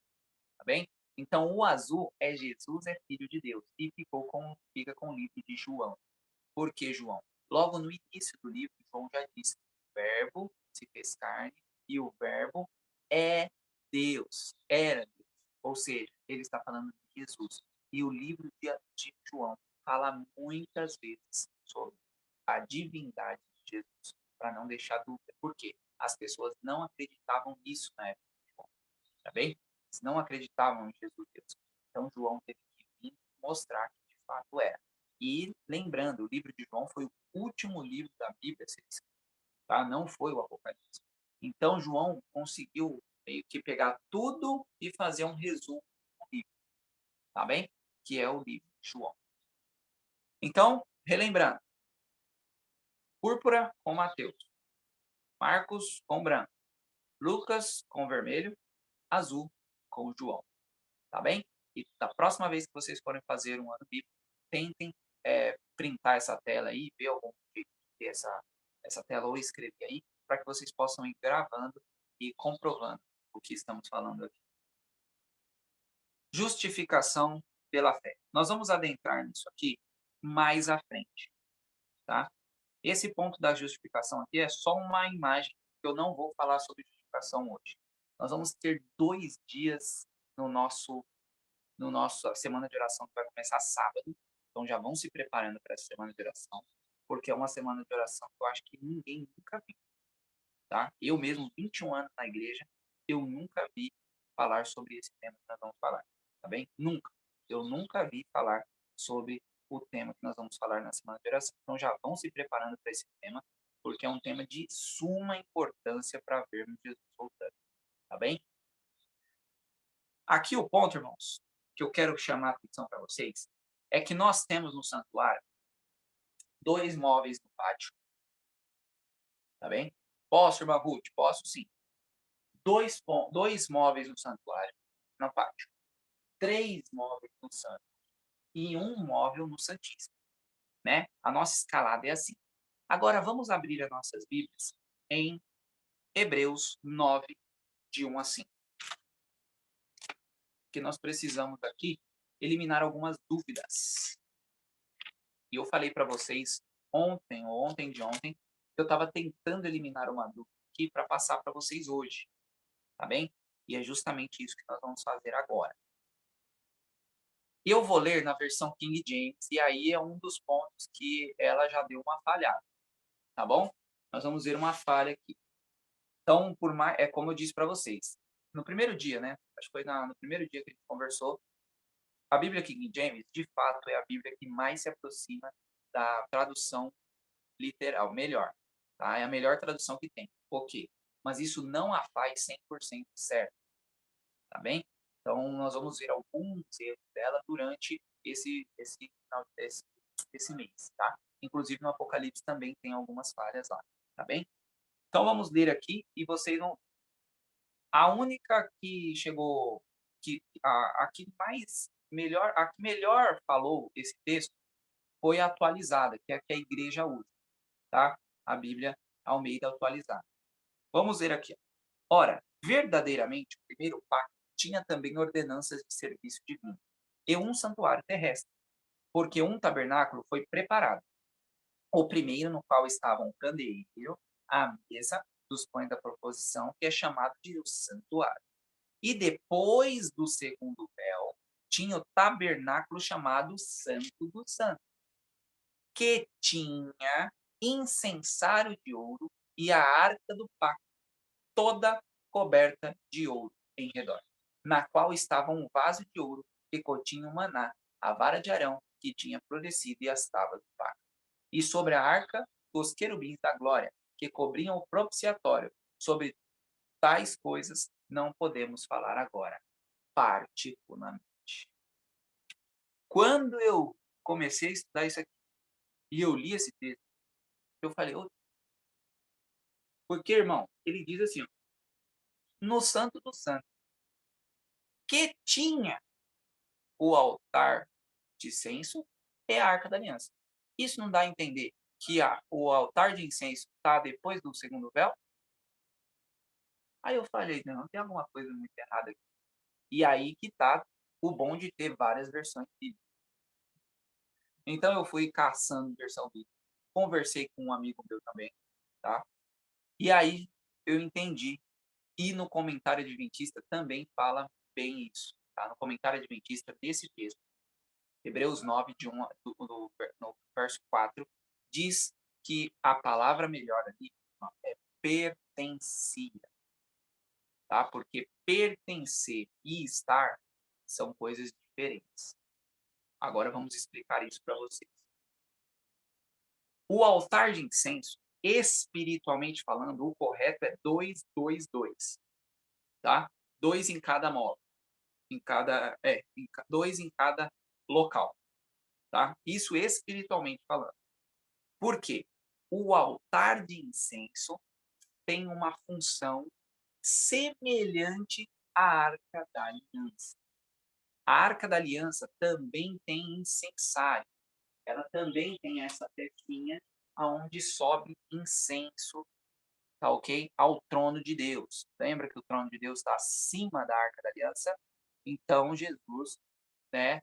tá bem? Então, o azul é Jesus é filho de Deus e fica com o livro de João. Por que João? Logo no início do livro, João já disse que o verbo se fez carne e o verbo é Deus, era Deus. Ou seja, ele está falando de Jesus. E o livro de João fala muitas vezes sobre a divindade de Jesus, para não deixar dúvida. Por quê? As pessoas não acreditavam nisso na época de João, tá bem? Eles não acreditavam em Jesus Deus. Então, João teve que vir mostrar que de fato era. E lembrando, o livro de João foi o último livro da Bíblia a ser escrito, tá? Não foi o Apocalipse. Então, João conseguiu meio que pegar tudo e fazer um resumo do livro, tá bem? Que é o livro de João. Então, relembrando, púrpura com Mateus, Marcos com branco, Lucas com vermelho, azul com João, tá bem? E da próxima vez que vocês forem fazer um ano bíblico, tentem printar essa tela aí, ver algum jeito de ter essa tela ou escrever aí, para que vocês possam ir gravando e comprovando o que estamos falando aqui. Justificação pela fé. Nós vamos adentrar nisso aqui mais à frente, tá? Esse ponto da justificação aqui é só uma imagem, que eu não vou falar sobre justificação hoje. Nós vamos ter 2 dias no nosso semana de oração, que vai começar sábado. Então já vão se preparando para essa semana de oração, porque é uma semana de oração que eu acho que ninguém nunca viu, tá? Eu mesmo, 21 anos na igreja, eu nunca vi falar sobre esse tema que nós vamos falar, tá bem? Nunca. Eu nunca vi falar sobre o tema que nós vamos falar na semana de oração. Então já vão se preparando para esse tema, porque é um tema de suma importância para vermos Jesus voltando, tá bem? Aqui o ponto, irmãos, que eu quero chamar a atenção para vocês, é que nós temos no santuário 2 móveis no pátio, tá bem? Posso, irmã Ruth? Posso, sim. 2 móveis no santuário, no pátio. 3 móveis no santo e 1 móvel no santíssimo, né? A nossa escalada é assim. Agora, vamos abrir as nossas Bíblias em Hebreus 9, de 1 a 5. Que nós precisamos aqui eliminar algumas dúvidas. E eu falei para vocês ontem, ou ontem de ontem, que eu estava tentando eliminar uma dúvida aqui para passar para vocês hoje, tá bem? E é justamente isso que nós vamos fazer agora. Eu vou ler na versão King James, e aí é um dos pontos que ela já deu uma falhada, tá bom? Nós vamos ver uma falha aqui. Então, como eu disse para vocês, no primeiro dia, né? Acho que foi no primeiro dia que a gente conversou, a Bíblia King James, de fato, é a Bíblia que mais se aproxima da tradução literal, melhor. Tá? É a melhor tradução que tem. Ok. Mas isso não a faz 100% certo. Tá bem? Então, nós vamos ver alguns erros dela durante esse mês, tá? Inclusive, no Apocalipse também tem algumas falhas lá, tá bem? Então, vamos ler aqui e vocês vão... A única que chegou... a que melhor falou esse texto foi a atualizada, que é a que a igreja usa, tá? A Bíblia Almeida atualizada. Vamos ver aqui. Ora, verdadeiramente, o primeiro pacto tinha também ordenanças de serviço divino e um santuário terrestre, porque um tabernáculo foi preparado. O primeiro, no qual estavam o candeeiro, a mesa dos pães da proposição, que é chamado de o santuário. E depois do segundo véu, tinha o tabernáculo chamado Santo dos Santos, que tinha incensário de ouro e a arca do pacto, toda coberta de ouro em redor, na qual estava um vaso de ouro que continha o maná, a vara de Arão, que tinha florescido, e as tábuas do pacto. E sobre a arca, os querubins da glória, que cobriam o propiciatório. Sobre tais coisas não podemos falar agora, particularmente. Quando eu comecei a estudar isso aqui, e eu li esse texto, eu falei, porque, irmão, ele diz assim, no Santo do Santo, que tinha o altar de incenso é a Arca da Aliança. Isso não dá a entender que o altar de incenso está depois do segundo véu? Aí eu falei, não, tem alguma coisa muito errada aqui. E aí que tá o bom de ter várias versões bíblicas. Então eu fui caçando versão bíblica. Conversei com um amigo meu também, tá? E aí eu entendi. E no comentário adventista também fala bem isso, tá? No comentário adventista desse texto, Hebreus 9, no verso 4, diz que a palavra melhor ali é pertencia, tá? Porque pertencer e estar são coisas diferentes. Agora vamos explicar isso para vocês. O altar de incenso, espiritualmente falando, o correto é 2, 2, 2, tá? 2 em cada móvel, dois em cada local, tá? Isso espiritualmente falando. Por quê? O altar de incenso tem uma função semelhante à Arca da Aliança. A Arca da Aliança também tem incensário. Ela também tem essa pecinha aonde sobe incenso, tá ok? Ao trono de Deus. Lembra que o trono de Deus está acima da Arca da Aliança? Então, Jesus, né,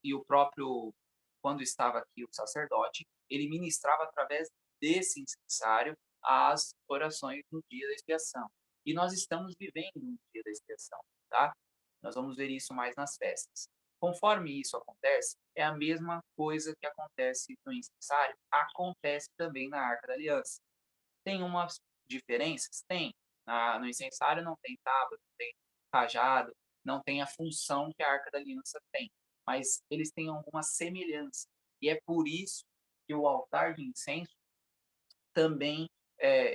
e o próprio, quando estava aqui o sacerdote, ele ministrava através desse incensário as orações no dia da expiação. E nós estamos vivendo um dia da expiação, tá? Nós vamos ver isso mais nas festas. Conforme isso acontece, é a mesma coisa que acontece no incensário, acontece também na Arca da Aliança. Tem umas diferenças? Tem. No incensário não tem tábua, não tem cajado, não tem a função que a Arca da Aliança tem, mas eles têm alguma semelhança. E é por isso que o altar de incenso também,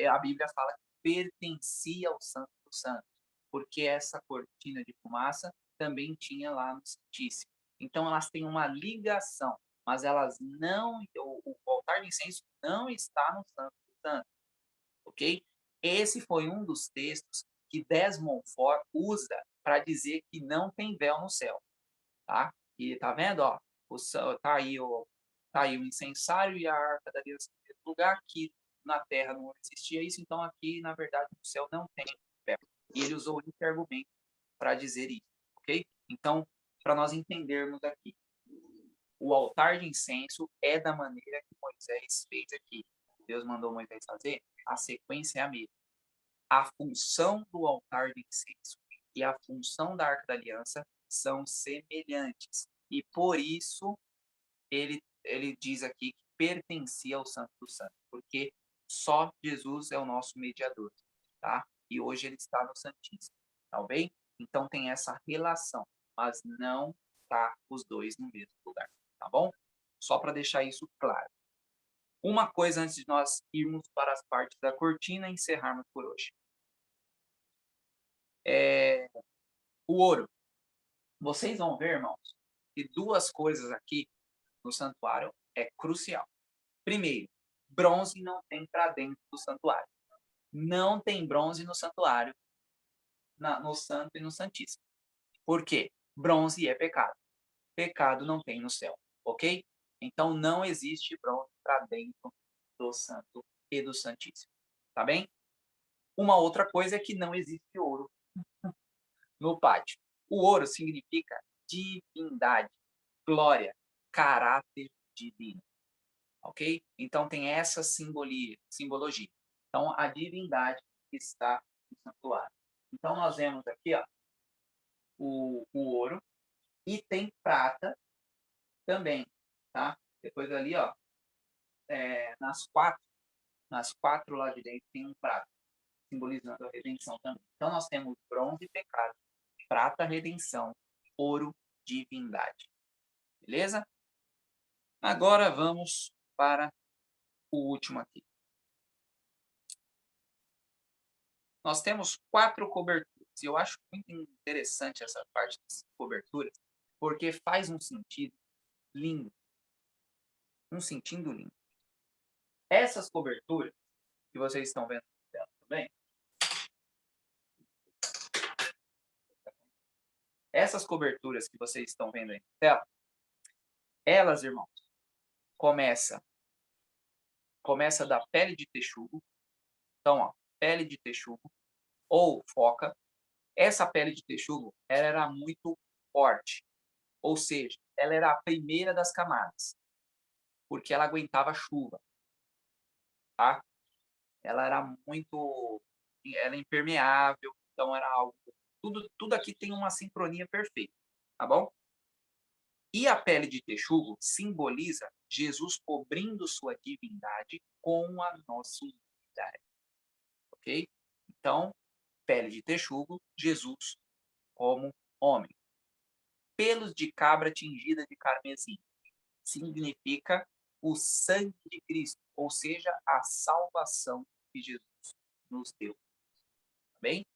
a Bíblia fala que pertencia ao Santo dos Santos, porque essa cortina de fumaça também tinha lá no Santíssimo. Então elas têm uma ligação, mas elas não, o altar de incenso não está no Santo dos Santos, ok? Esse foi um dos textos que Desmond Ford usa para dizer que não tem véu no céu, tá? E tá vendo, ó, tá aí o incensário e a arca da aliança no mesmo lugar, que na terra não existia isso, então aqui, na verdade, no céu não tem véu. E ele usou esse argumento para dizer isso, ok? Então, para nós entendermos aqui, o altar de incenso é da maneira que Moisés fez aqui. Deus mandou Moisés fazer, a sequência é a mesma. A função do altar de incenso e a função da Arca da Aliança são semelhantes. E por isso ele diz aqui que pertencia ao Santo dos Santos, porque só Jesus é o nosso mediador, tá? E hoje ele está no Santíssimo, tá bem? Então tem essa relação, mas não tá os dois no mesmo lugar, tá bom? Só para deixar isso claro. Uma coisa antes de nós irmos para as partes da cortina e encerrarmos por hoje. O ouro. Vocês vão ver, irmãos, que duas coisas aqui no santuário é crucial. Primeiro, bronze não tem para dentro do santuário. Não tem bronze no santuário, no santo e no santíssimo. Por quê? Bronze é pecado. Pecado não tem no céu, ok? Então não existe bronze para dentro do santo e do santíssimo, tá bem? Uma outra coisa é que não existe ouro no pátio. O ouro significa divindade, glória, caráter divino, ok? Então tem essa simbologia. Então a divindade está no santuário. Então nós vemos aqui, ó, o ouro e tem prata também, tá? Depois ali, ó, nas quatro lá de dentro tem um prata, simbolizando a redenção também. Então nós temos bronze, pecado, prata, redenção, ouro, divindade. Beleza? Agora vamos para o último aqui. nós temos 4 coberturas. E eu acho muito interessante essa parte das coberturas, porque faz um sentido lindo. Um sentido lindo. Essas coberturas que vocês estão vendo na tela também, essas coberturas que vocês estão vendo aí na tela, elas, irmãos, começa da pele de texugo. Então, ó, pele de texugo ou foca. Essa pele de texugo, ela era muito forte, ou seja, ela era a primeira das camadas, porque ela aguentava chuva, tá? Ela era ela é impermeável, então era algo, tudo aqui tem uma sincronia perfeita, tá bom? E a pele de texugo simboliza Jesus cobrindo sua divindade com a nossa humanidade, ok? Então, pele de texugo, Jesus como homem. Pelos de cabra tingida de carmesim significa o sangue de Cristo, ou seja, a salvação que Jesus nos deu. Tá bem?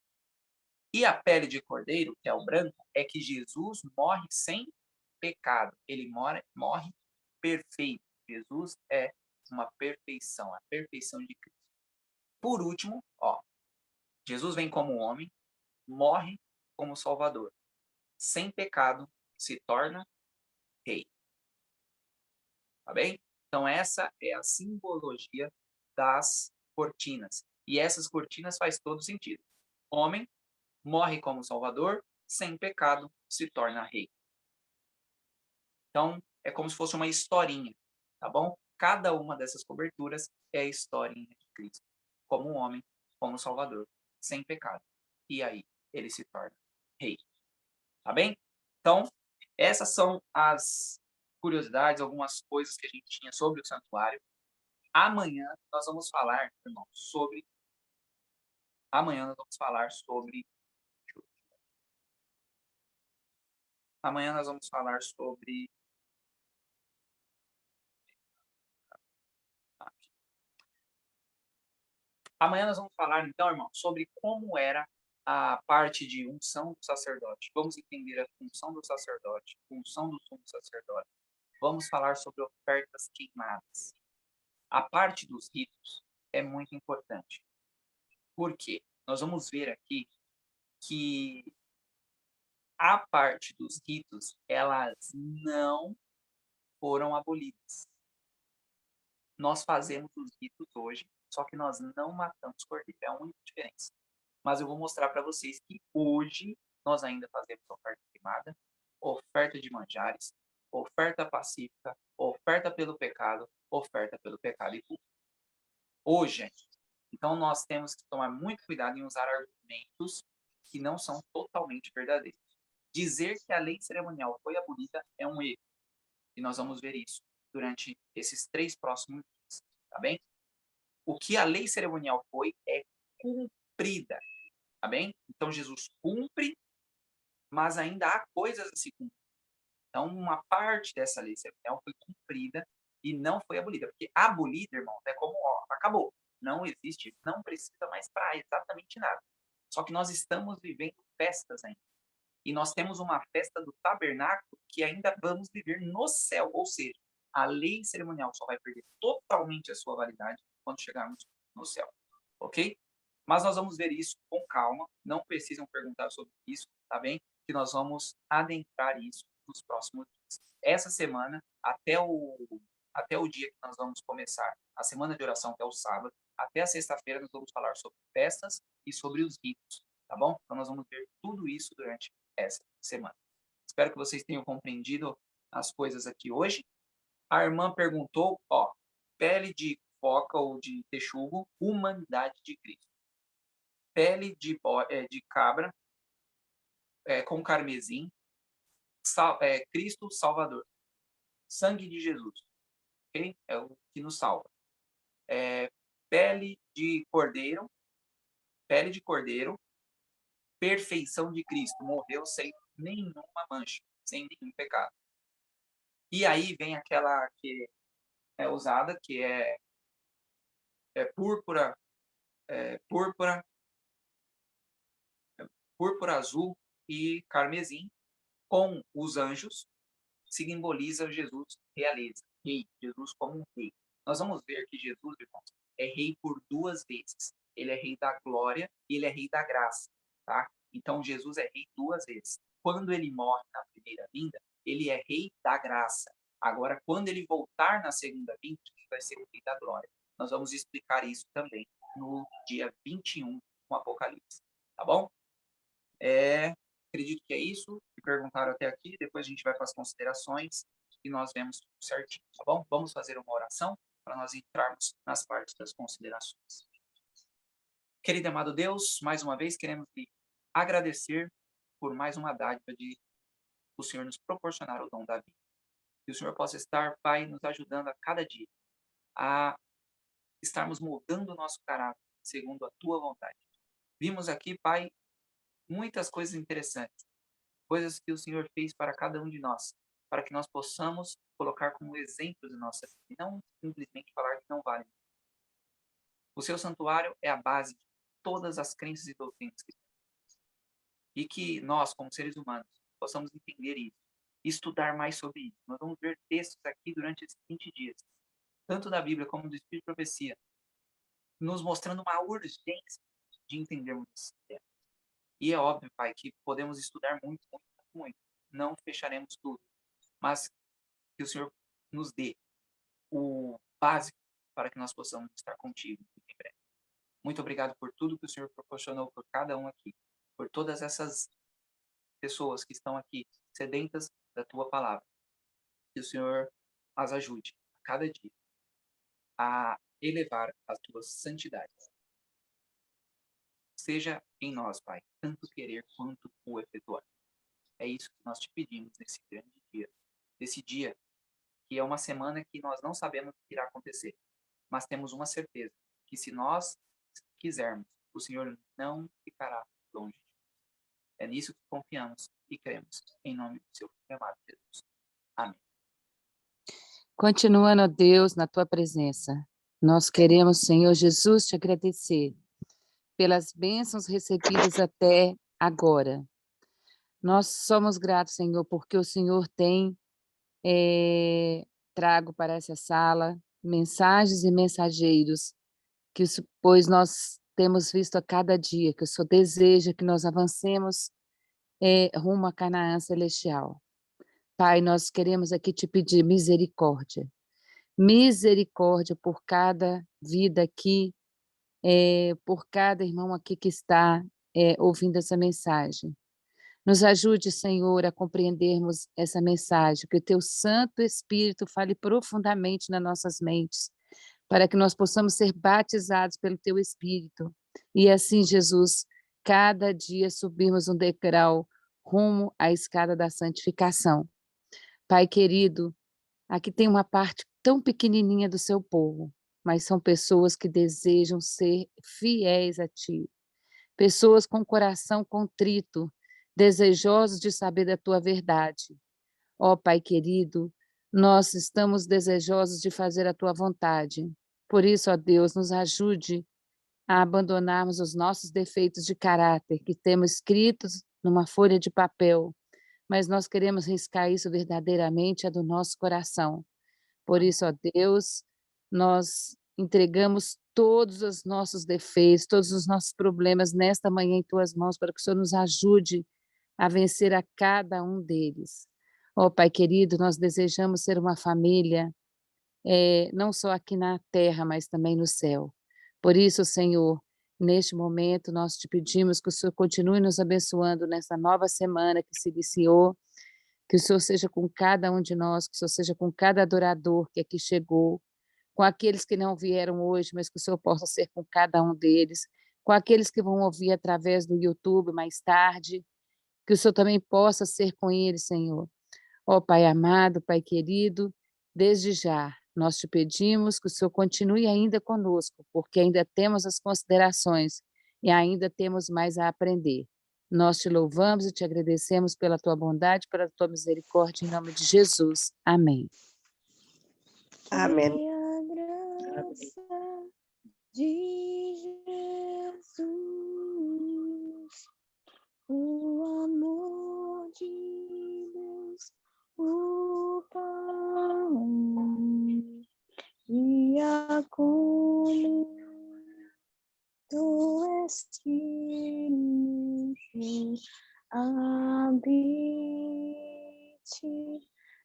E a pele de cordeiro, que é o branco, é que Jesus morre sem pecado. Ele morre perfeito. Jesus é uma perfeição, a perfeição de Cristo. Por último, ó, Jesus vem como homem, morre como Salvador. Sem pecado, se torna rei. Tá bem? Então essa é a simbologia das cortinas. E essas cortinas faz todo sentido. Homem morre como Salvador, sem pecado, se torna rei. Então, é como se fosse uma historinha, tá bom? Cada uma dessas coberturas é a historinha de Cristo. Como um homem, como Salvador, sem pecado. E aí, ele se torna rei. Tá bem? Então, essas são as curiosidades, algumas coisas que a gente tinha sobre o santuário. Amanhã nós vamos falar, irmãos, sobre... Amanhã nós vamos falar sobre... Amanhã nós vamos falar sobre... Amanhã nós vamos falar, então, irmão, sobre como era a parte de unção do sacerdote. Vamos entender a função do sacerdote, função do sumo sacerdote. Vamos falar sobre ofertas queimadas. A parte dos ritos é muito importante. Por quê? Nós vamos ver aqui que a parte dos ritos, elas não foram abolidas. Nós fazemos os ritos hoje, só que nós não matamos cordeiro. É a única diferença. Mas eu vou mostrar para vocês que hoje nós ainda fazemos oferta queimada, oferta de manjares, oferta pacífica, oferta pelo pecado e culpa. Hoje, gente. Então nós temos que tomar muito cuidado em usar argumentos que não são totalmente verdadeiros. Dizer que a lei cerimonial foi abolida é um erro. E nós vamos ver isso durante esses 3 próximos dias, tá bem? O que a lei cerimonial foi é cumprida, tá bem? Então Jesus cumpre, mas ainda há coisas a se cumprir. Então uma parte dessa lei cerimonial foi cumprida e não foi abolida. Porque abolida, irmão, é como, ó, acabou. Não existe, não precisa mais para exatamente nada. Só que nós estamos vivendo festas ainda. E nós temos uma festa do tabernáculo que ainda vamos viver no céu. Ou seja, a lei cerimonial só vai perder totalmente a sua validade quando chegarmos no céu. Ok? Mas nós vamos ver isso com calma. Não precisam perguntar sobre isso, tá bem? Que nós vamos adentrar isso nos próximos dias. Essa semana, até o dia que nós vamos começar a semana de oração, que é o sábado, até a sexta-feira nós vamos falar sobre festas e sobre os ritos, tá bom? Então nós vamos ver tudo isso durante essa semana. Espero que vocês tenham compreendido as coisas aqui hoje. A irmã perguntou, ó, pele de foca ou de texugo, humanidade de Cristo. Pele de cabra com carmesim, Cristo Salvador. Sangue de Jesus, ok? É o que nos salva. Pele de cordeiro, perfeição de Cristo, morreu sem nenhuma mancha, sem nenhum pecado. E aí vem aquela que é usada, que é púrpura, púrpura azul e carmesim, com os anjos, simboliza Jesus realeza, rei, Jesus como um rei. Nós vamos ver que Jesus, irmãos, é rei por 2 vezes. Ele é rei da glória e ele é rei da graça, tá? Então, Jesus é rei 2 vezes. Quando ele morre na primeira vinda, ele é rei da graça. Agora, quando ele voltar na segunda vinda, ele vai ser o rei da glória. Nós vamos explicar isso também no dia 21, com Apocalipse, tá bom? Acredito que é isso. Me perguntaram até aqui, depois a gente vai para as considerações e nós vemos tudo certinho, tá bom? Vamos fazer uma oração para nós entrarmos nas partes das considerações. Querido e amado Deus, mais uma vez queremos lhe agradecer por mais uma dádiva de o Senhor nos proporcionar o dom da vida. Que o Senhor possa estar, Pai, nos ajudando a cada dia a estarmos moldando o nosso caráter segundo a Tua vontade. Vimos aqui, Pai, muitas coisas interessantes, coisas que o Senhor fez para cada um de nós, para que nós possamos colocar como exemplo de nossa vida, e não simplesmente falar que não vale. O seu santuário é a base de todas as crenças e doutrinas que temos. E que nós, como seres humanos, possamos entender isso, estudar mais sobre isso. Nós vamos ver textos aqui durante esses 20 dias, tanto da Bíblia como do Espírito de Profecia, nos mostrando uma urgência de entendermos esse tema. E é óbvio, Pai, que podemos estudar muito, muito, muito. Não fecharemos tudo, mas que o Senhor nos dê o básico para que nós possamos estar contigo em breve. Muito obrigado por tudo que o Senhor proporcionou por cada um aqui, por todas essas pessoas que estão aqui sedentas da Tua palavra. Que o Senhor as ajude a cada dia a elevar a Tua santidade. Seja em nós, Pai, tanto querer quanto o efetuar. É isso que nós te pedimos nesse grande dia. Nesse dia que é uma semana que nós não sabemos o que irá acontecer, mas temos uma certeza, que se nós quisermos, o Senhor não ficará longe de nós. É nisso que confiamos e cremos, em nome do seu filho amado Jesus. Amém. Continuando, ó Deus, na tua presença, nós queremos, Senhor Jesus, te agradecer pelas bênçãos recebidas até agora. Nós somos gratos, Senhor, porque o Senhor tem trago para essa sala mensagens e mensageiros, pois nós temos visto a cada dia que o Senhor deseja que nós avancemos rumo a Canaã celestial. Pai, nós queremos aqui te pedir misericórdia. Misericórdia por cada vida aqui, por cada irmão aqui que está ouvindo essa mensagem. Nos ajude, Senhor, a compreendermos essa mensagem, que o Teu Santo Espírito fale profundamente nas nossas mentes, para que nós possamos ser batizados pelo Teu Espírito. E assim, Jesus, cada dia subirmos um degrau rumo à escada da santificação. Pai querido, aqui tem uma parte tão pequenininha do seu povo, mas são pessoas que desejam ser fiéis a Ti. Pessoas com coração contrito, desejosos de saber da Tua verdade. Ó Pai querido, nós estamos desejosos de fazer a Tua vontade. Por isso, ó Deus, nos ajude a abandonarmos os nossos defeitos de caráter que temos escritos numa folha de papel, mas nós queremos riscar isso verdadeiramente do nosso coração. Por isso, ó Deus, nós entregamos todos os nossos defeitos, todos os nossos problemas nesta manhã em Tuas mãos, para que o Senhor nos ajude a vencer a cada um deles. Ó Pai querido, nós desejamos ser uma família, não só aqui na terra, mas também no céu. Por isso, Senhor, neste momento nós te pedimos que o Senhor continue nos abençoando nessa nova semana que se iniciou, que o Senhor seja com cada um de nós, que o Senhor seja com cada adorador que aqui chegou, com aqueles que não vieram hoje, mas que o Senhor possa ser com cada um deles, com aqueles que vão ouvir através do YouTube mais tarde, que o Senhor também possa ser com eles, Senhor. Ó Pai amado, Pai querido, desde já nós te pedimos que o Senhor continue ainda conosco, porque ainda temos as considerações e ainda temos mais a aprender. Nós te louvamos e te agradecemos pela tua bondade, pela tua misericórdia, em nome de Jesus. Amém. Amém. E a graça de Jesus, Espírito habite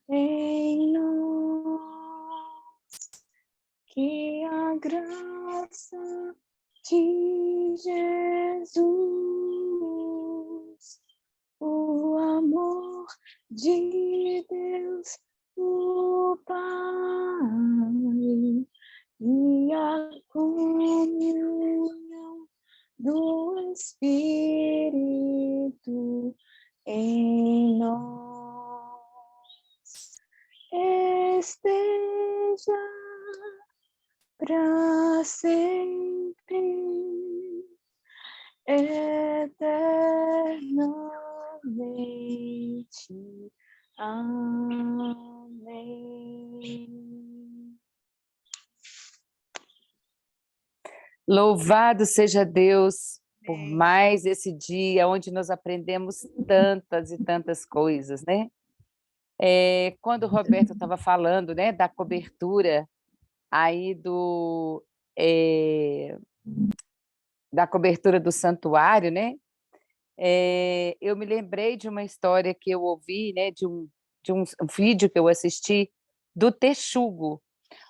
em nós, que a graça de Jesus, o amor de Deus, o Pai, e a comunhão do Espírito em nós esteja para sempre, eternamente. Amém. Louvado seja Deus por mais esse dia, onde nós aprendemos tantas e tantas coisas, né? Quando o Roberto estava falando, né, da cobertura aí da cobertura do santuário, né? Eu me lembrei de uma história que eu ouvi, né, de um vídeo que eu assisti do texugo.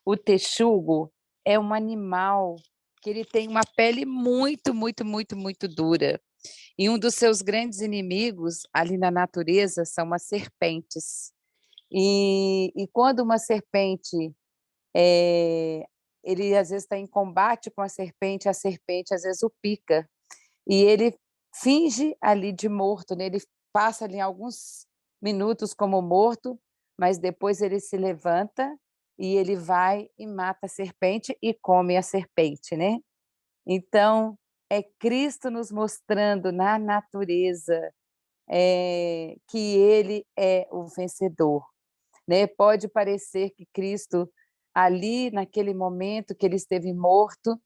O texugo é um animal que ele tem uma pele muito, muito, muito, muito dura. E um dos seus grandes inimigos ali na natureza são as serpentes. E quando uma serpente, ele às vezes está em combate com a serpente às vezes o pica. E ele finge ali de morto, né? Ele passa ali alguns minutos como morto, mas depois ele se levanta e ele vai e mata a serpente e come a serpente, né? Então, é Cristo nos mostrando na natureza que ele é o vencedor, né? Pode parecer que Cristo, ali naquele momento que ele esteve morto,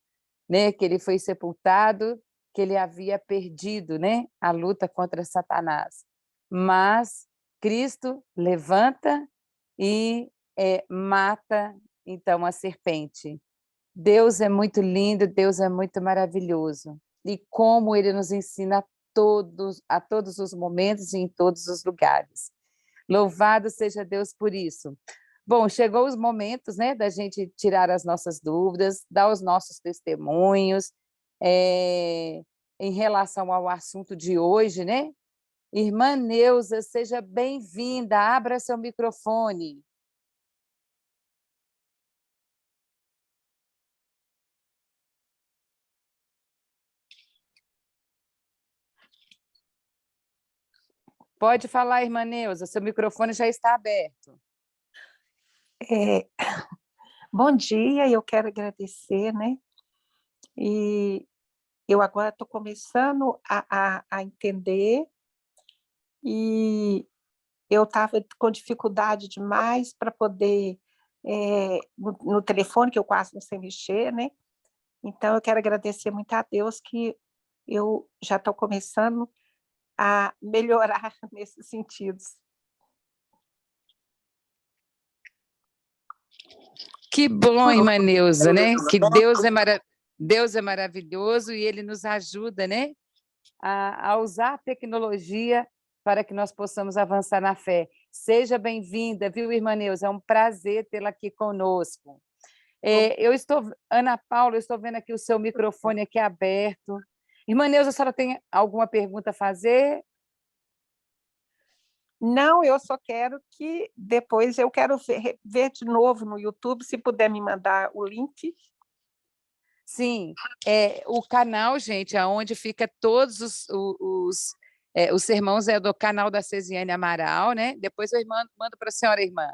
né, que ele foi sepultado, que ele havia perdido, né, a luta contra Satanás. Mas Cristo levanta e mata, então, a serpente. Deus é muito lindo, Deus é muito maravilhoso. E como ele nos ensina a todos os momentos e em todos os lugares. Louvado seja Deus por isso. Bom, chegou os momentos, né, da gente tirar as nossas dúvidas, dar os nossos testemunhos em relação ao assunto de hoje, né? Irmã Neuza, seja bem-vinda, abra seu microfone. Pode falar, irmã Neuza, seu microfone já está aberto. Bom dia, eu quero agradecer, né? E eu agora estou começando a entender, e eu estava com dificuldade demais para poder, no telefone, que eu quase não sei mexer, né? Então, eu quero agradecer muito a Deus que eu já estou começando a melhorar nesses sentidos. Que bom, irmã Neuza, né? Que Deus é maravilhoso e Ele nos ajuda, né? A usar a tecnologia para que nós possamos avançar na fé. Seja bem-vinda, viu, irmã Neuza? É um prazer tê-la aqui conosco. Ana Paula, eu estou vendo aqui o seu microfone aqui aberto. Irmã Neuza, a senhora tem alguma pergunta a fazer? Não, eu só quero que depois eu quero ver de novo no YouTube, se puder me mandar o link. Sim, o canal, gente, aonde fica todos os sermões é do canal da Cesiane Amaral, né? Depois eu mando para a senhora, irmã.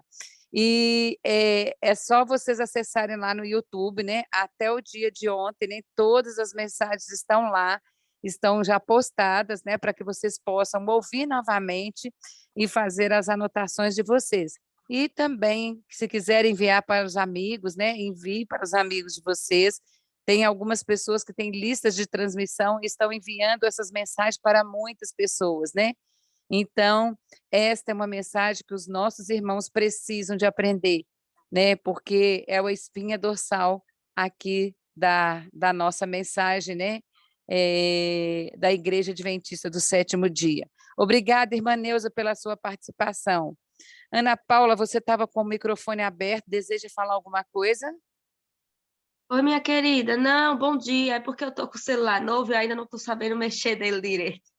E é só vocês acessarem lá no YouTube, né? Até o dia de ontem, né? Todas as mensagens estão lá, estão já postadas, né? Para que vocês possam ouvir novamente e fazer as anotações de vocês. E também, se quiserem enviar para os amigos, né? Envie para os amigos de vocês. Tem algumas pessoas que têm listas de transmissão e estão enviando essas mensagens para muitas pessoas, né? Então, esta é uma mensagem que os nossos irmãos precisam de aprender, né? Porque é a espinha dorsal aqui da nossa mensagem, né? da Igreja Adventista do Sétimo Dia. Obrigada, irmã Neuza, pela sua participação. Ana Paula, você estava com o microfone aberto, deseja falar alguma coisa? Oi, minha querida. Não, bom dia. É porque eu tô com o celular novo e ainda não tô sabendo mexer dele direito.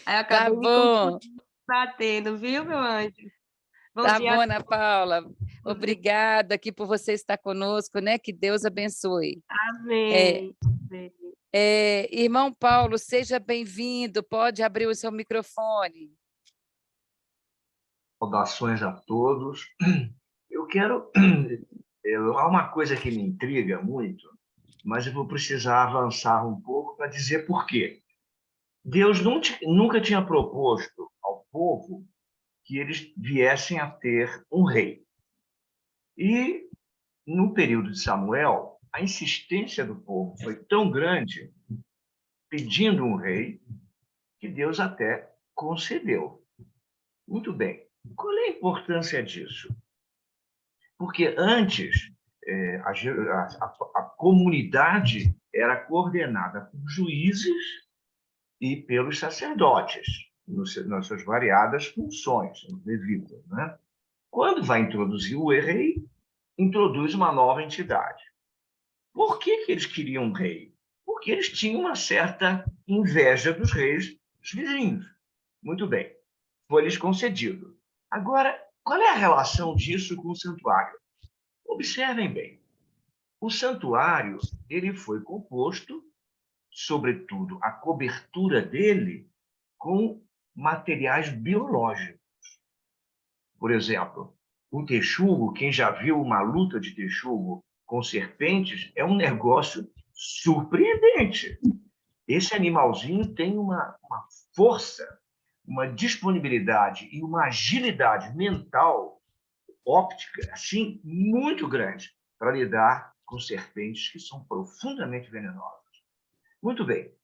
Aí eu Tá acabei me bom, batendo, viu, meu anjo? Bom tá dia bom, a Ana Paula. todos. Obrigada aqui por você estar conosco, né? Que Deus abençoe. Amém. Amém. Irmão Paulo, seja bem-vindo, pode abrir o seu microfone. Saudações a todos. Eu quero. Há uma coisa que me intriga muito, mas eu vou precisar avançar um pouco para dizer por quê. Deus nunca tinha proposto ao povo que eles viessem a ter um rei. E, no período de Samuel, a insistência do povo foi tão grande, pedindo um rei, que Deus até concedeu. Muito bem. Qual é a importância disso? Porque antes, a comunidade era coordenada por juízes e pelos sacerdotes, nas suas variadas funções, os levitas, né? Quando vai introduzir o rei, introduz uma nova entidade. Por que eles queriam um rei? Porque eles tinham uma certa inveja dos reis dos vizinhos. Muito bem, foi-lhes concedido. Agora, qual é a relação disso com o santuário? Observem bem. O santuário ele foi composto, sobretudo a cobertura dele, com materiais biológicos. Por exemplo, o texugo, quem já viu uma luta de texugo com serpentes, é um negócio surpreendente. Esse animalzinho tem uma força, uma disponibilidade e uma agilidade mental, óptica, assim, muito grande para lidar com serpentes que são profundamente venenosas. Muito bem.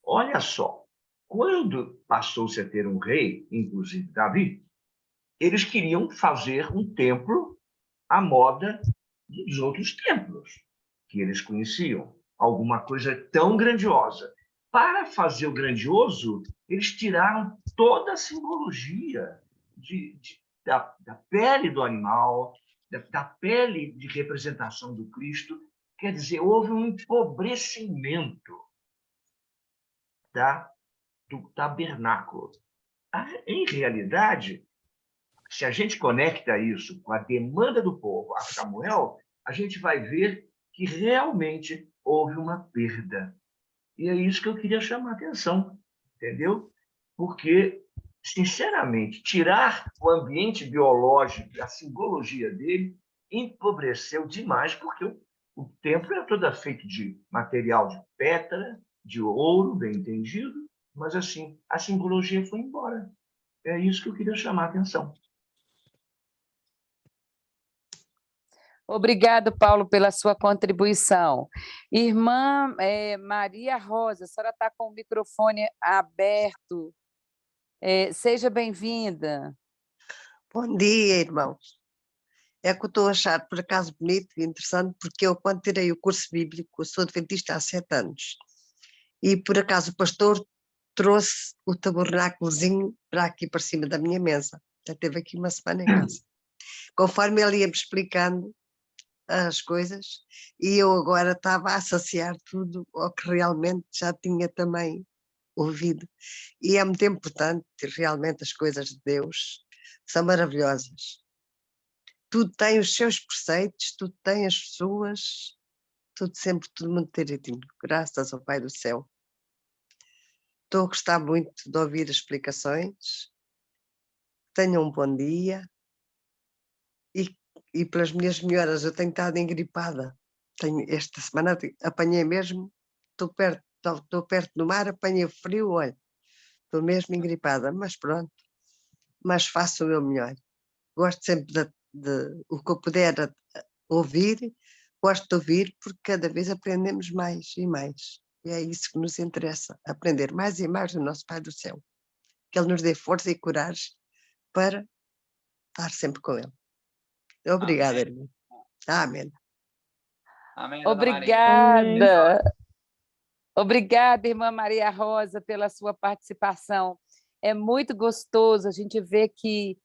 Olha só, quando passou-se a ter um rei, inclusive Davi, eles queriam fazer um templo à moda dos outros templos que eles conheciam, alguma coisa tão grandiosa. Para fazer o grandioso, eles tiraram toda a simbologia da pele do animal, da pele de representação do Cristo. Quer dizer, houve um empobrecimento do tabernáculo. Em realidade, se a gente conecta isso com a demanda do povo a Samuel, a gente vai ver que realmente houve uma perda. E é isso que eu queria chamar a atenção, entendeu? Porque, sinceramente, tirar o ambiente biológico, a simbologia dele, empobreceu demais, porque o templo era todo feito de material de pedra, de ouro, bem entendido, mas, assim, a simbologia foi embora. É isso que eu queria chamar a atenção. Obrigado, Paulo, pela sua contribuição. Irmã Maria Rosa, a senhora está com o microfone aberto. Seja bem-vinda. Bom dia, irmãos. É que eu estou a achar, por acaso, bonito e interessante, porque eu, quando tirei o curso bíblico, eu sou adventista há 7 anos, e por acaso o pastor trouxe o tabernáculozinho para aqui, para cima da minha mesa. Já esteve aqui uma semana em casa. Conforme ele ia me explicando as coisas, e eu agora estava a associar tudo ao que realmente já tinha também ouvido. E é muito importante, realmente as coisas de Deus são maravilhosas. Tudo tem os seus preceitos, tudo tem as suas, tudo sempre, tudo muito direitinho. Graças ao Pai do Céu. Estou a gostar muito de ouvir as explicações. Tenham um bom dia. E pelas minhas melhoras, eu tenho estado engripada. Esta semana apanhei mesmo, estou perto do mar, apanhei frio, olha, estou mesmo engripada, mas pronto, mas faço o meu melhor. Gosto sempre de o que eu puder ouvir, gosto de ouvir, porque cada vez aprendemos mais e mais. E é isso que nos interessa, aprender mais e mais do nosso Pai do Céu. Que Ele nos dê força e coragem para estar sempre com Ele. Obrigada, irmã. Amém. Amém, Dona Maria. Obrigada. Obrigada, irmã Maria Rosa, pela sua participação. É muito gostoso a gente ver que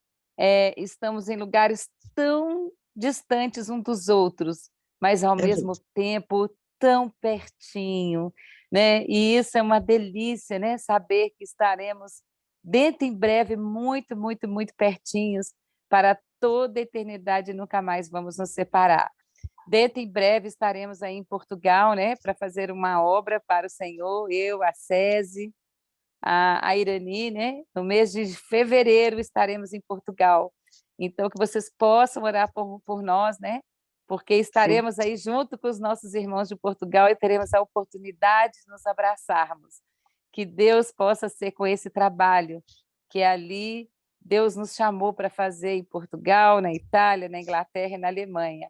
estamos em lugares tão distantes um dos outros, mas ao É mesmo verdade. tempo tão pertinho, né? E isso é uma delícia, né? Saber que estaremos dentro em breve muito, muito, muito pertinhos para toda a eternidade e nunca mais vamos nos separar. Dentro em breve estaremos aí em Portugal, né, para fazer uma obra para o Senhor, eu, a Cese, a Irani, né? No mês de fevereiro estaremos em Portugal. Então, que vocês possam orar por nós, né? Porque Sim. estaremos aí junto com os nossos irmãos de Portugal e teremos a oportunidade de nos abraçarmos. Que Deus possa ser com esse trabalho, que ali Deus nos chamou para fazer em Portugal, na Itália, na Inglaterra e na Alemanha.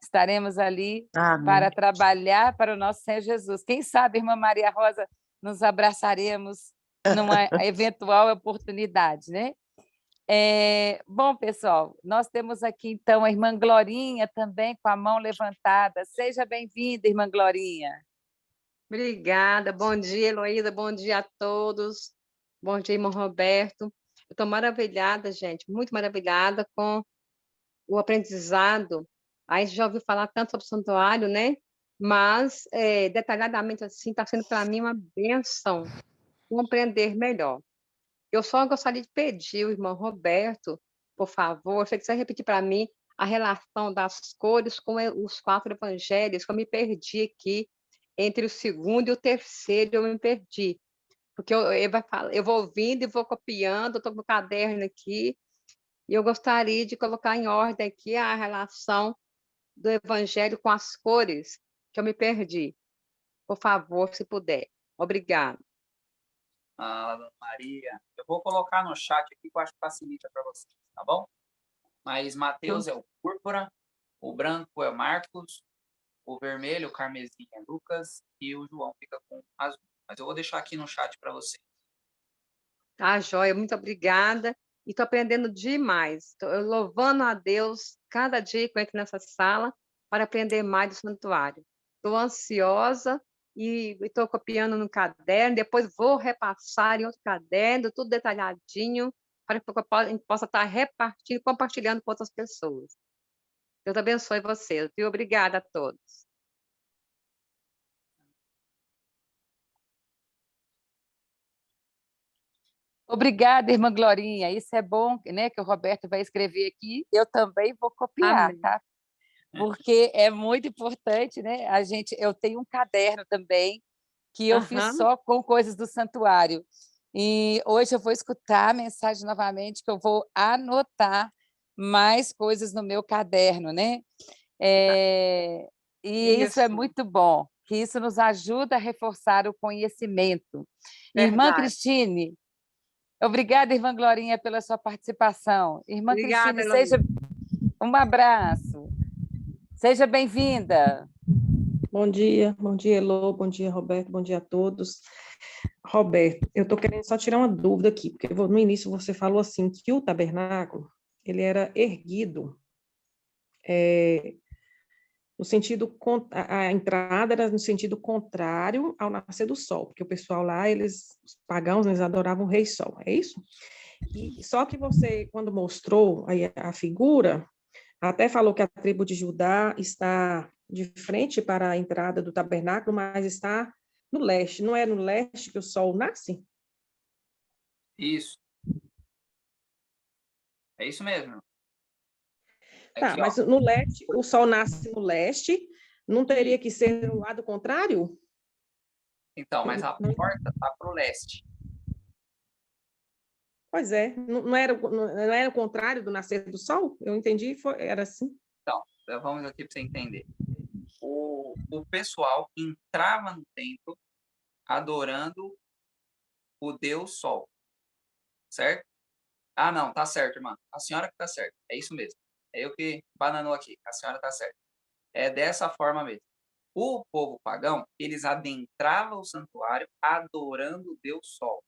Estaremos ali Amém. para trabalhar para o nosso Senhor Jesus. Quem sabe, irmã Maria Rosa, nos abraçaremos numa eventual oportunidade, né? Bom, pessoal, nós temos aqui, então, a irmã Glorinha também com a mão levantada. Seja bem-vinda, irmã Glorinha. Obrigada. Bom dia, Heloísa. Bom dia a todos. Bom dia, irmão Roberto. Eu estou maravilhada, gente, muito maravilhada com o aprendizado. A gente já ouviu falar tanto sobre o santuário, né? Mas, detalhadamente assim, está sendo para mim uma bênção compreender melhor. Eu só gostaria de pedir o irmão Roberto, por favor, se ele quiser repetir para mim a relação das cores com os 4 evangelhos, que eu me perdi aqui, entre o segundo e o terceiro, eu me perdi. Porque eu vou ouvindo e vou copiando, estou com o caderno aqui, e eu gostaria de colocar em ordem aqui a relação do evangelho com as cores, que eu me perdi. Por favor, se puder. Obrigada. Maria, eu vou colocar no chat aqui que eu acho que facilita para vocês, tá bom? Mas Mateus é o púrpura, o branco é o Marcos, o vermelho, o carmesim é Lucas e o João fica com azul. Mas eu vou deixar aqui no chat para vocês. Tá, joia, muito obrigada. E estou aprendendo demais. Estou louvando a Deus cada dia que eu entro nessa sala para aprender mais do santuário. Estou ansiosa e estou copiando no caderno, depois vou repassar em outro caderno, tudo detalhadinho, para que a gente possa estar repartindo, compartilhando com outras pessoas. Deus abençoe vocês, viu? Obrigada a todos. Obrigada, irmã Glorinha. Isso é bom, né? Que o Roberto vai escrever aqui. Eu também vou copiar, Amém. tá? Porque é muito importante, né? Eu tenho um caderno também que eu fiz Aham. só com coisas do santuário. E hoje eu vou escutar a mensagem novamente, que eu vou anotar mais coisas no meu caderno, né? E isso é Isso, muito bom, que isso nos ajuda a reforçar o conhecimento. Irmã verdade. Cristine, obrigada, irmã Glorinha, pela sua participação. Irmã Obrigada, Cristine, Heloísa. um abraço. Seja bem-vinda. Bom dia, Elô, bom dia, Roberto, bom dia a todos. Roberto, eu estou querendo só tirar uma dúvida aqui, porque no início você falou assim, que o tabernáculo, ele era erguido, no sentido, a entrada era no sentido contrário ao nascer do sol, porque o pessoal lá, os pagãos, eles adoravam o rei sol, é isso? E só que você, quando mostrou aí a figura, até falou que a tribo de Judá está de frente para a entrada do tabernáculo, mas está no leste. Não é no leste que o sol nasce? Isso. É isso mesmo. Tá, Aqui, mas ó. no leste, o sol nasce no leste, não teria que ser no lado contrário? Então, mas a porta está para o leste. Pois é, não era o contrário do nascer do sol? Eu entendi, era assim. Então, vamos aqui para você entender. O pessoal entrava no templo adorando o Deus Sol, certo? Ah, não, tá certo, irmã. A senhora que tá certa. É isso mesmo. É eu que bananou aqui. A senhora tá certa. É dessa forma mesmo. O povo pagão, eles adentravam o santuário adorando o Deus Sol,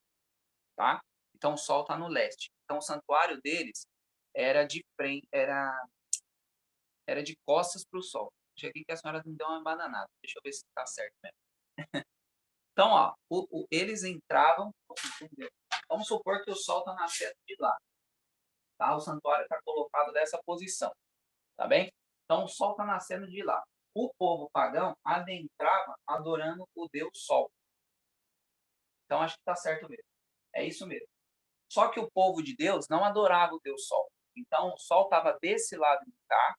tá? Então, o Sol tá no leste. Então, o santuário deles era de frente, era de costas para o Sol. Cheguei que a senhora me deu uma bananada. Deixa eu ver se tá certo mesmo. Então, ó, eles entravam, entendeu? Vamos supor que o sol está nascendo de lá, tá? O santuário está colocado nessa posição, tá bem? Então, o sol está nascendo de lá. O povo pagão adentrava adorando o Deus Sol. Então, acho que está certo mesmo. É isso mesmo. Só que o povo de Deus não adorava o Deus Sol. Então, o sol estava desse lado de cá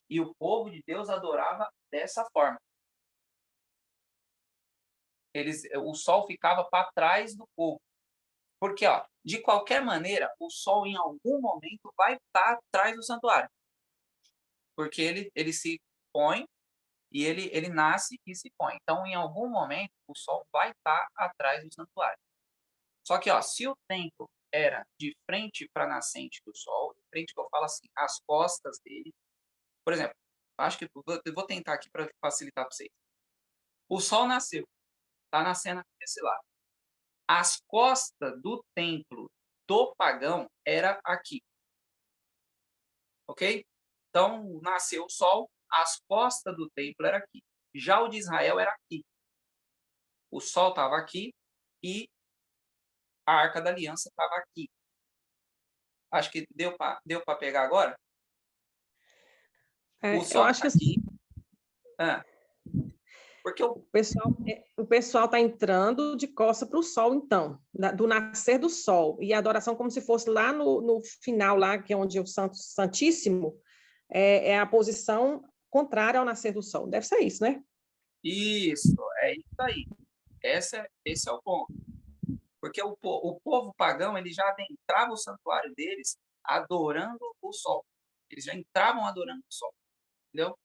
e o povo de Deus adorava dessa forma. O sol ficava para trás do povo. Porque, ó, de qualquer maneira, o sol em algum momento vai estar atrás do santuário. Porque ele se põe e ele nasce e se põe. Então, em algum momento, o sol vai estar atrás do santuário. Só que, ó, se o templo era de frente para a nascente do sol, de frente que eu falo assim, as costas dele, por exemplo, acho que eu vou tentar aqui para facilitar para vocês. O sol nasceu, está nascendo aqui desse lado. As costas do templo do pagão era aqui. Ok? Então, nasceu o sol, as costas do templo era aqui. Já o de Israel era aqui. O sol estava aqui e a Arca da Aliança estava aqui. Acho que deu para pegar agora? O Eu sol acho tá que aqui. Porque o pessoal está entrando de costa para o sol, então, do nascer do sol, e a adoração como se fosse lá no final, lá, que é onde o Santíssimo é a posição contrária ao nascer do sol. Deve ser isso, né? Isso, é isso aí. Esse é o ponto. Porque o povo pagão, ele já adentrava o santuário deles adorando o sol. Eles já entravam adorando o sol. Entendeu?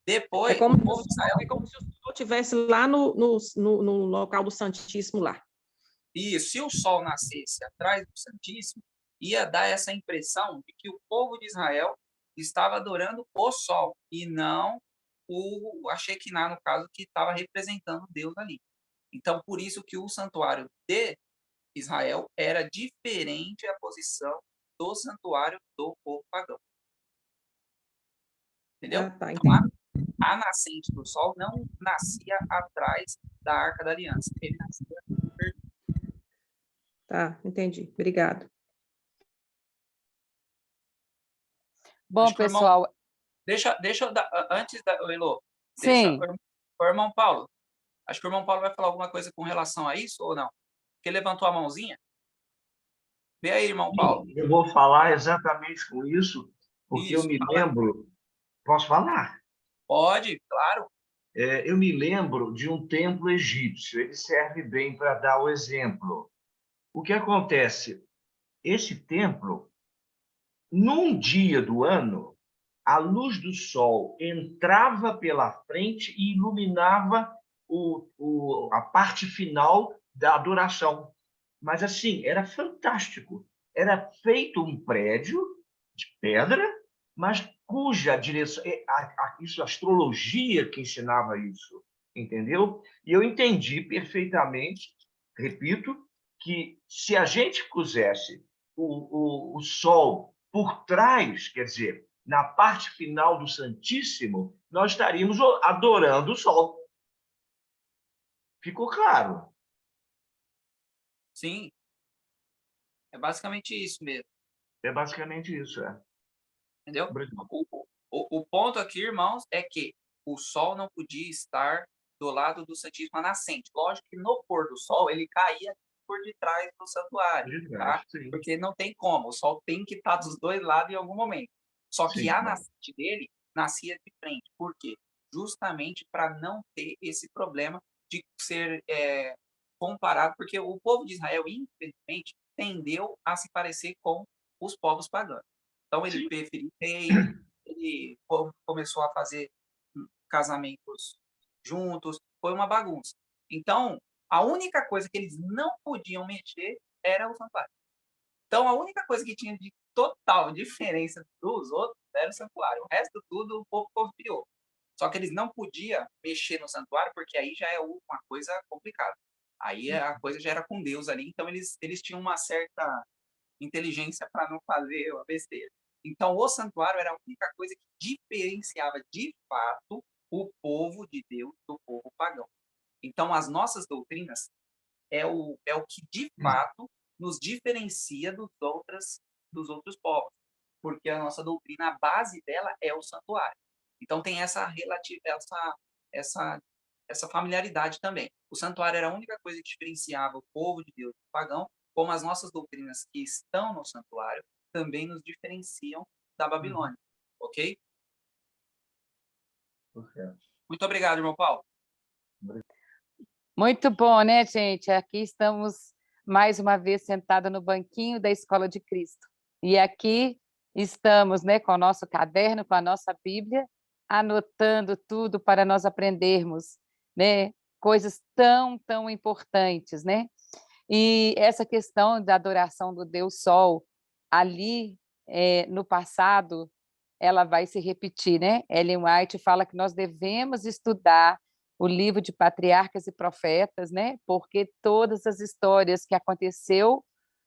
Depois, o povo de Israel... É como se o sol estivesse lá no local do Santíssimo lá. E se o sol nascesse atrás do Santíssimo, ia dar essa impressão de que o povo de Israel estava adorando o sol e não a Shekinah, no caso, que estava representando Deus ali. Então, por isso que o santuário de Israel era diferente a posição do santuário do povo pagão. Entendeu? Ah, tá, então, a nascente do sol não nascia atrás da Arca da Aliança. Ele nascia... Tá, entendi. Obrigado. Bom, pessoal... Deixa eu dar... Antes da... Elô, sim. Deixa o irmão Paulo. Acho que o irmão Paulo vai falar alguma coisa com relação a isso ou não? Porque ele levantou a mãozinha. Vê aí, irmão Paulo. Eu vou falar exatamente com isso, porque isso, eu me lembro... Posso falar? Pode, claro. Eu me lembro de um templo egípcio. Ele serve bem para dar o exemplo. O que acontece? Esse templo, num dia do ano, a luz do sol entrava pela frente e iluminava a parte final da adoração. Mas, assim, era fantástico. Era feito um prédio de pedra, mas cuja direção... Isso, a astrologia que ensinava isso, entendeu? E eu entendi perfeitamente, repito, que se a gente pusesse o sol por trás, quer dizer, na parte final do Santíssimo, nós estaríamos adorando o sol. Ficou claro? Sim. É basicamente isso mesmo. É basicamente isso, é. Entendeu? O ponto aqui, irmãos, é que o sol não podia estar do lado do Santíssimo nascente. Lógico que no pôr do sol ele caía por detrás do santuário, tá? Porque não tem como. O sol tem que estar dos dois lados em algum momento. Só que a nascente dele nascia de frente. Por quê? Justamente para não ter esse problema de ser comparado, porque o povo de Israel, infelizmente, tendeu a se parecer com os povos pagãos. Então, ele preferiu rei, ele começou a fazer casamentos juntos, foi uma bagunça. Então, a única coisa que eles não podiam mexer era o santuário. Então, a única coisa que tinha de total diferença dos outros era o santuário. O resto tudo o povo confiou. Só que eles não podiam mexer no santuário, porque aí já é uma coisa complicada. Aí a coisa já era com Deus ali, então eles tinham uma certa inteligência para não fazer a besteira. Então, o santuário era a única coisa que diferenciava de fato o povo de Deus do povo pagão. Então, as nossas doutrinas é o que, de fato, nos diferencia dos outros povos, porque a nossa doutrina, a base dela é o santuário. Então, tem essa familiaridade também. O santuário era a única coisa que diferenciava o povo de Deus do pagão, como as nossas doutrinas que estão no santuário também nos diferenciam da Babilônia. Ok? Muito obrigado, irmão Paulo. Muito bom, né, gente? Aqui estamos mais uma vez sentados no banquinho da Escola de Cristo. E aqui estamos, né, com o nosso caderno, com a nossa Bíblia, anotando tudo para nós aprendermos, né, coisas tão importantes, né? E essa questão da adoração do Deus Sol, ali, no passado, ela vai se repetir, né? Ellen White fala que nós devemos estudar o livro de Patriarcas e Profetas, né? Porque todas as histórias que aconteceu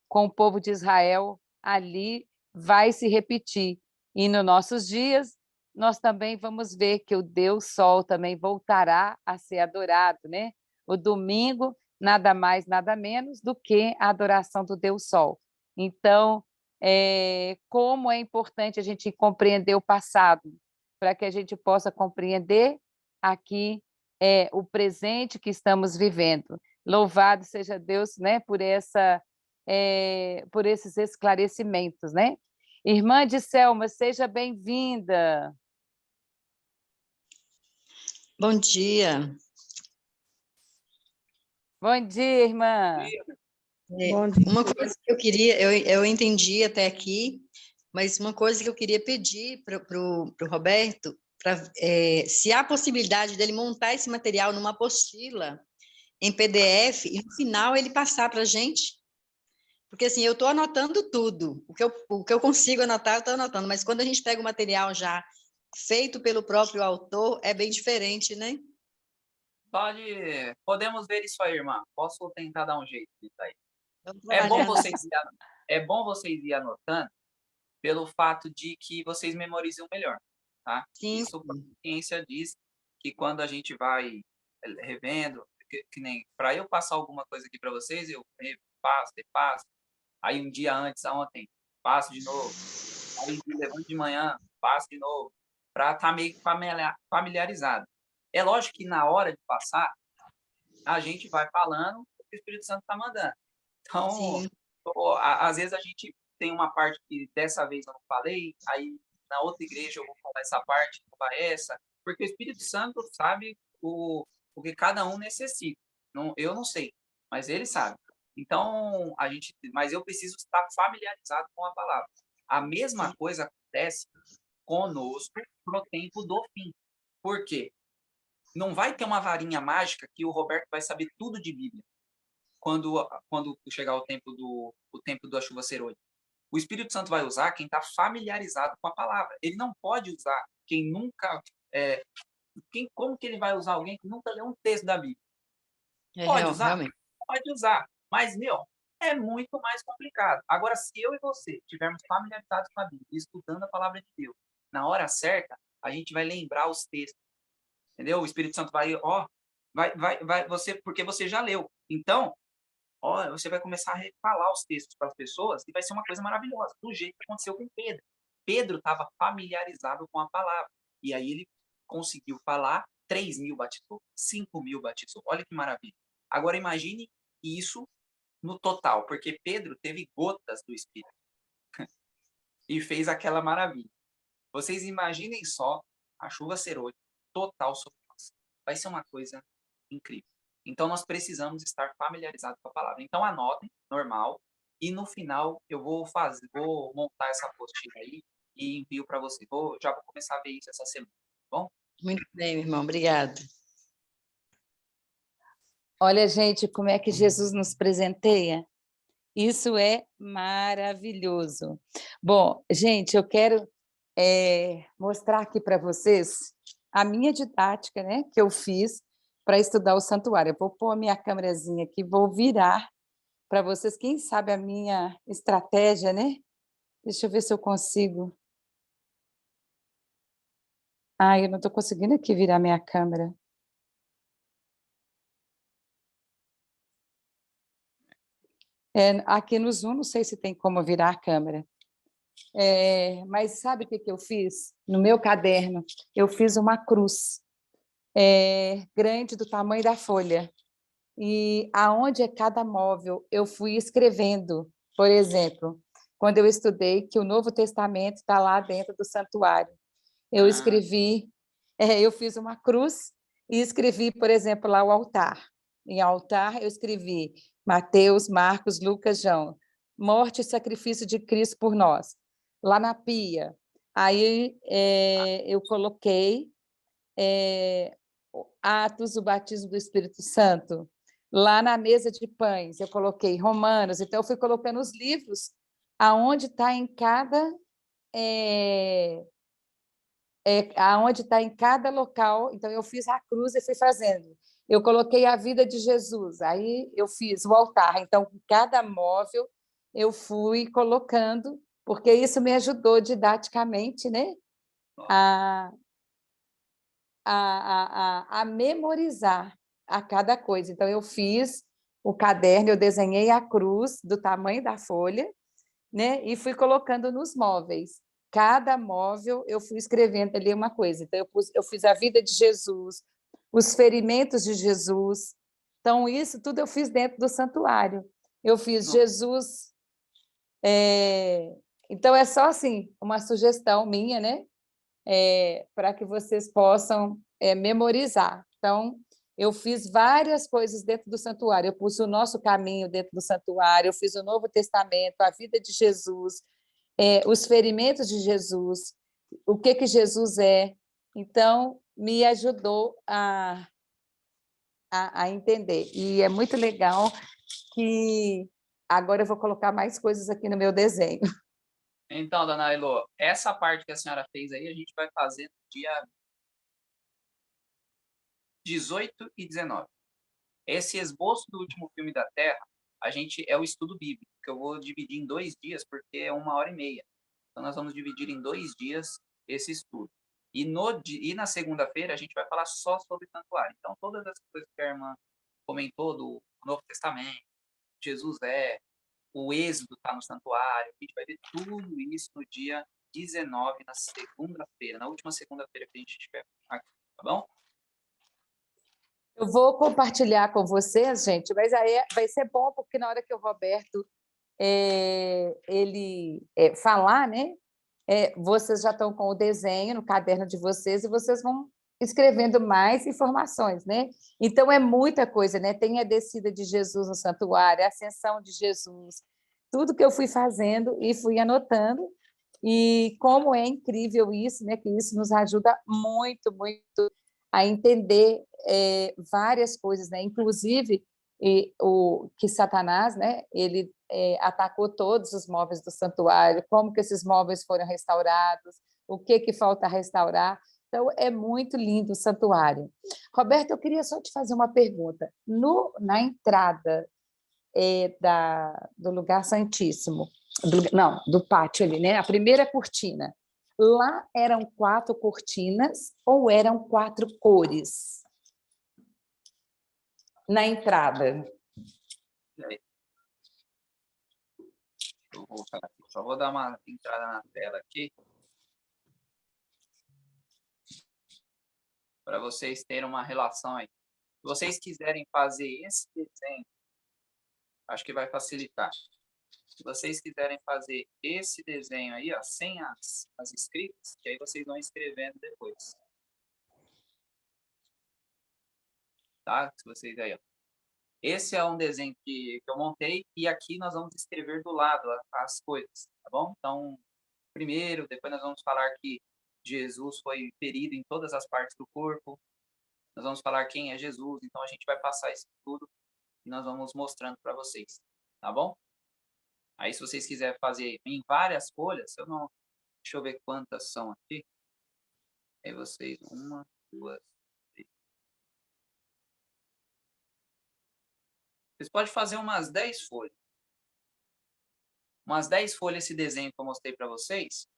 com o povo de Israel ali vai se repetir. E nos nossos dias, nós também vamos ver que o Deus Sol também voltará a ser adorado, né? O domingo, nada mais, nada menos do que a adoração do Deus Sol. Então, como é importante a gente compreender o passado, para que a gente possa compreender aqui o presente que estamos vivendo. Louvado seja Deus, né, por esses esclarecimentos, né? Irmã de Selma, seja bem-vinda. Bom dia. Bom dia, irmã. Bom dia. Uma coisa que eu queria, eu entendi até aqui, mas uma coisa que eu queria pedir para o Roberto, se há possibilidade dele montar esse material numa apostila em PDF e no final ele passar para a gente, porque assim, eu estou anotando tudo, o que eu consigo anotar, eu estou anotando, mas quando a gente pega o material já feito pelo próprio autor, é bem diferente, né? Podemos ver isso aí, irmã. Posso tentar dar um jeito nisso aí. É bom vocês ir anotando pelo fato de que vocês memorizam melhor, tá? Sim. Isso a ciência diz que quando a gente vai revendo, que nem para eu passar alguma coisa aqui para vocês, eu repasso, aí um dia antes, ontem, passo de novo, aí levanto de manhã, passo de novo, para estar meio familiarizado. É lógico que na hora de passar, a gente vai falando o que o Espírito Santo está mandando. Então, às vezes a gente tem uma parte que dessa vez eu não falei, aí na outra igreja eu vou falar essa parte, não vai essa, porque o Espírito Santo sabe o que cada um necessita. Não, eu não sei, mas ele sabe. Então, mas eu preciso estar familiarizado com a palavra. A mesma coisa acontece conosco no tempo do fim. Por quê? Não vai ter uma varinha mágica que o Roberto vai saber tudo de Bíblia quando chegar o tempo da chuva ser hoje. O Espírito Santo vai usar quem está familiarizado com a palavra. Ele não pode usar quem nunca... como que ele vai usar alguém que nunca leu um texto da Bíblia? Pode usar? Realmente. Pode usar. Mas, é muito mais complicado. Agora, se eu e você estivermos familiarizados com a Bíblia, estudando a palavra de Deus, na hora certa, a gente vai lembrar os textos. Entendeu? O Espírito Santo vai, porque você já leu. Então, você vai começar a refalar os textos para as pessoas e vai ser uma coisa maravilhosa, do jeito que aconteceu com Pedro. Pedro estava familiarizado com a palavra. E aí ele conseguiu falar, 3.000 batizou, 5.000 batizou. Olha que maravilha. Agora imagine isso no total, porque Pedro teve gotas do Espírito e fez aquela maravilha. Vocês imaginem só a chuva ser hoje total sobre nós. Vai ser uma coisa incrível. Então, nós precisamos estar familiarizados com a palavra. Então, anotem, normal, e no final eu vou montar essa apostila aí e envio para você. Já vou começar a ver isso essa semana, tá bom? Muito bem, meu irmão, obrigado. Olha, gente, como é que Jesus nos presenteia? Isso é maravilhoso. Bom, gente, eu quero mostrar aqui para vocês a minha didática, né, que eu fiz para estudar o santuário. Eu vou pôr a minha câmerazinha aqui, vou virar para vocês, quem sabe a minha estratégia, né? Deixa eu ver se eu consigo. Eu não estou conseguindo aqui virar minha câmera. Aqui no Zoom, não sei se tem como virar a câmera. Mas sabe o que eu fiz? No meu caderno, eu fiz uma cruz grande do tamanho da folha. E aonde é cada móvel, eu fui escrevendo. Por exemplo, quando eu estudei que o Novo Testamento está lá dentro do santuário, eu escrevi, eu fiz uma cruz e escrevi, por exemplo, lá o altar. Em altar, eu escrevi Mateus, Marcos, Lucas, João. Morte e sacrifício de Cristo por nós. Lá na pia. Aí eu coloquei Atos, o batismo do Espírito Santo. Lá na mesa de pães, eu coloquei Romanos. Então, eu fui colocando os livros aonde está em cada aonde está em cada local. Então, eu fiz a cruz e fui fazendo. Eu coloquei a vida de Jesus, aí eu fiz o altar. Então, em cada móvel, eu fui colocando, porque isso me ajudou didaticamente, né? A memorizar a cada coisa. Então, eu fiz o caderno, eu desenhei a cruz do tamanho da folha, né? E fui colocando nos móveis. Cada móvel eu fui escrevendo ali uma coisa. Então, eu fiz a vida de Jesus, os ferimentos de Jesus. Então, isso tudo eu fiz dentro do santuário. Eu fiz Jesus. Então, é só assim, uma sugestão minha, né? Para que vocês possam memorizar. Então, eu fiz várias coisas dentro do santuário. Eu pus o nosso caminho dentro do santuário, eu fiz o Novo Testamento, a vida de Jesus, os ferimentos de Jesus, o que Jesus é. Então, me ajudou a entender. E é muito legal que agora eu vou colocar mais coisas aqui no meu desenho. Então, dona Elô, essa parte que a senhora fez aí, a gente vai fazer no dia 18 e 19. Esse esboço do último filme da Terra, é o estudo bíblico, que eu vou dividir em 2 dias, porque é 1h30. Então, nós vamos dividir em 2 dias esse estudo. E na segunda-feira, a gente vai falar só sobre santuário. Então, todas as coisas que a irmã comentou do Novo Testamento, Jesus o Êxodo está no santuário, a gente vai ver tudo isso no dia 19, na segunda-feira, na última segunda-feira que a gente estiver aqui, tá bom? Eu vou compartilhar com vocês, gente, mas aí vai ser bom, porque na hora que o Roberto ele falar, né? Vocês já estão com o desenho no caderno de vocês e vocês vão escrevendo mais informações, né? Então, é muita coisa, né? Tem a descida de Jesus no santuário, a ascensão de Jesus, tudo que eu fui fazendo e fui anotando, e como é incrível isso, né? Que isso nos ajuda muito, muito a entender várias coisas, né? Inclusive, o que Satanás, né? Ele atacou todos os móveis do santuário, como que esses móveis foram restaurados, o que falta restaurar. Então, é muito lindo o santuário. Roberto, eu queria só te fazer uma pergunta. Na entrada do lugar santíssimo, do pátio ali, né? A primeira cortina, lá eram 4 cortinas ou eram 4 cores? Na entrada. Eu vou falar aqui, só vou dar uma entrada na tela aqui, para vocês terem uma relação aí. Se vocês quiserem fazer esse desenho, acho que vai facilitar. Se vocês quiserem fazer esse desenho aí, ó, sem as escritas, que aí vocês vão escrevendo depois. Tá? Se vocês aí, ó. Esse é um desenho que eu montei, e aqui nós vamos escrever do lado as coisas, tá bom? Então, primeiro, depois nós vamos falar que Jesus foi ferido em todas as partes do corpo. Nós vamos falar quem é Jesus, então a gente vai passar isso tudo e nós vamos mostrando para vocês, tá bom? Aí, se vocês quiserem fazer em várias folhas, deixa eu ver quantas são aqui. Aí vocês, 1, 2, 3. Vocês podem fazer umas 10 folhas. Umas 10 folhas esse desenho que eu mostrei para vocês.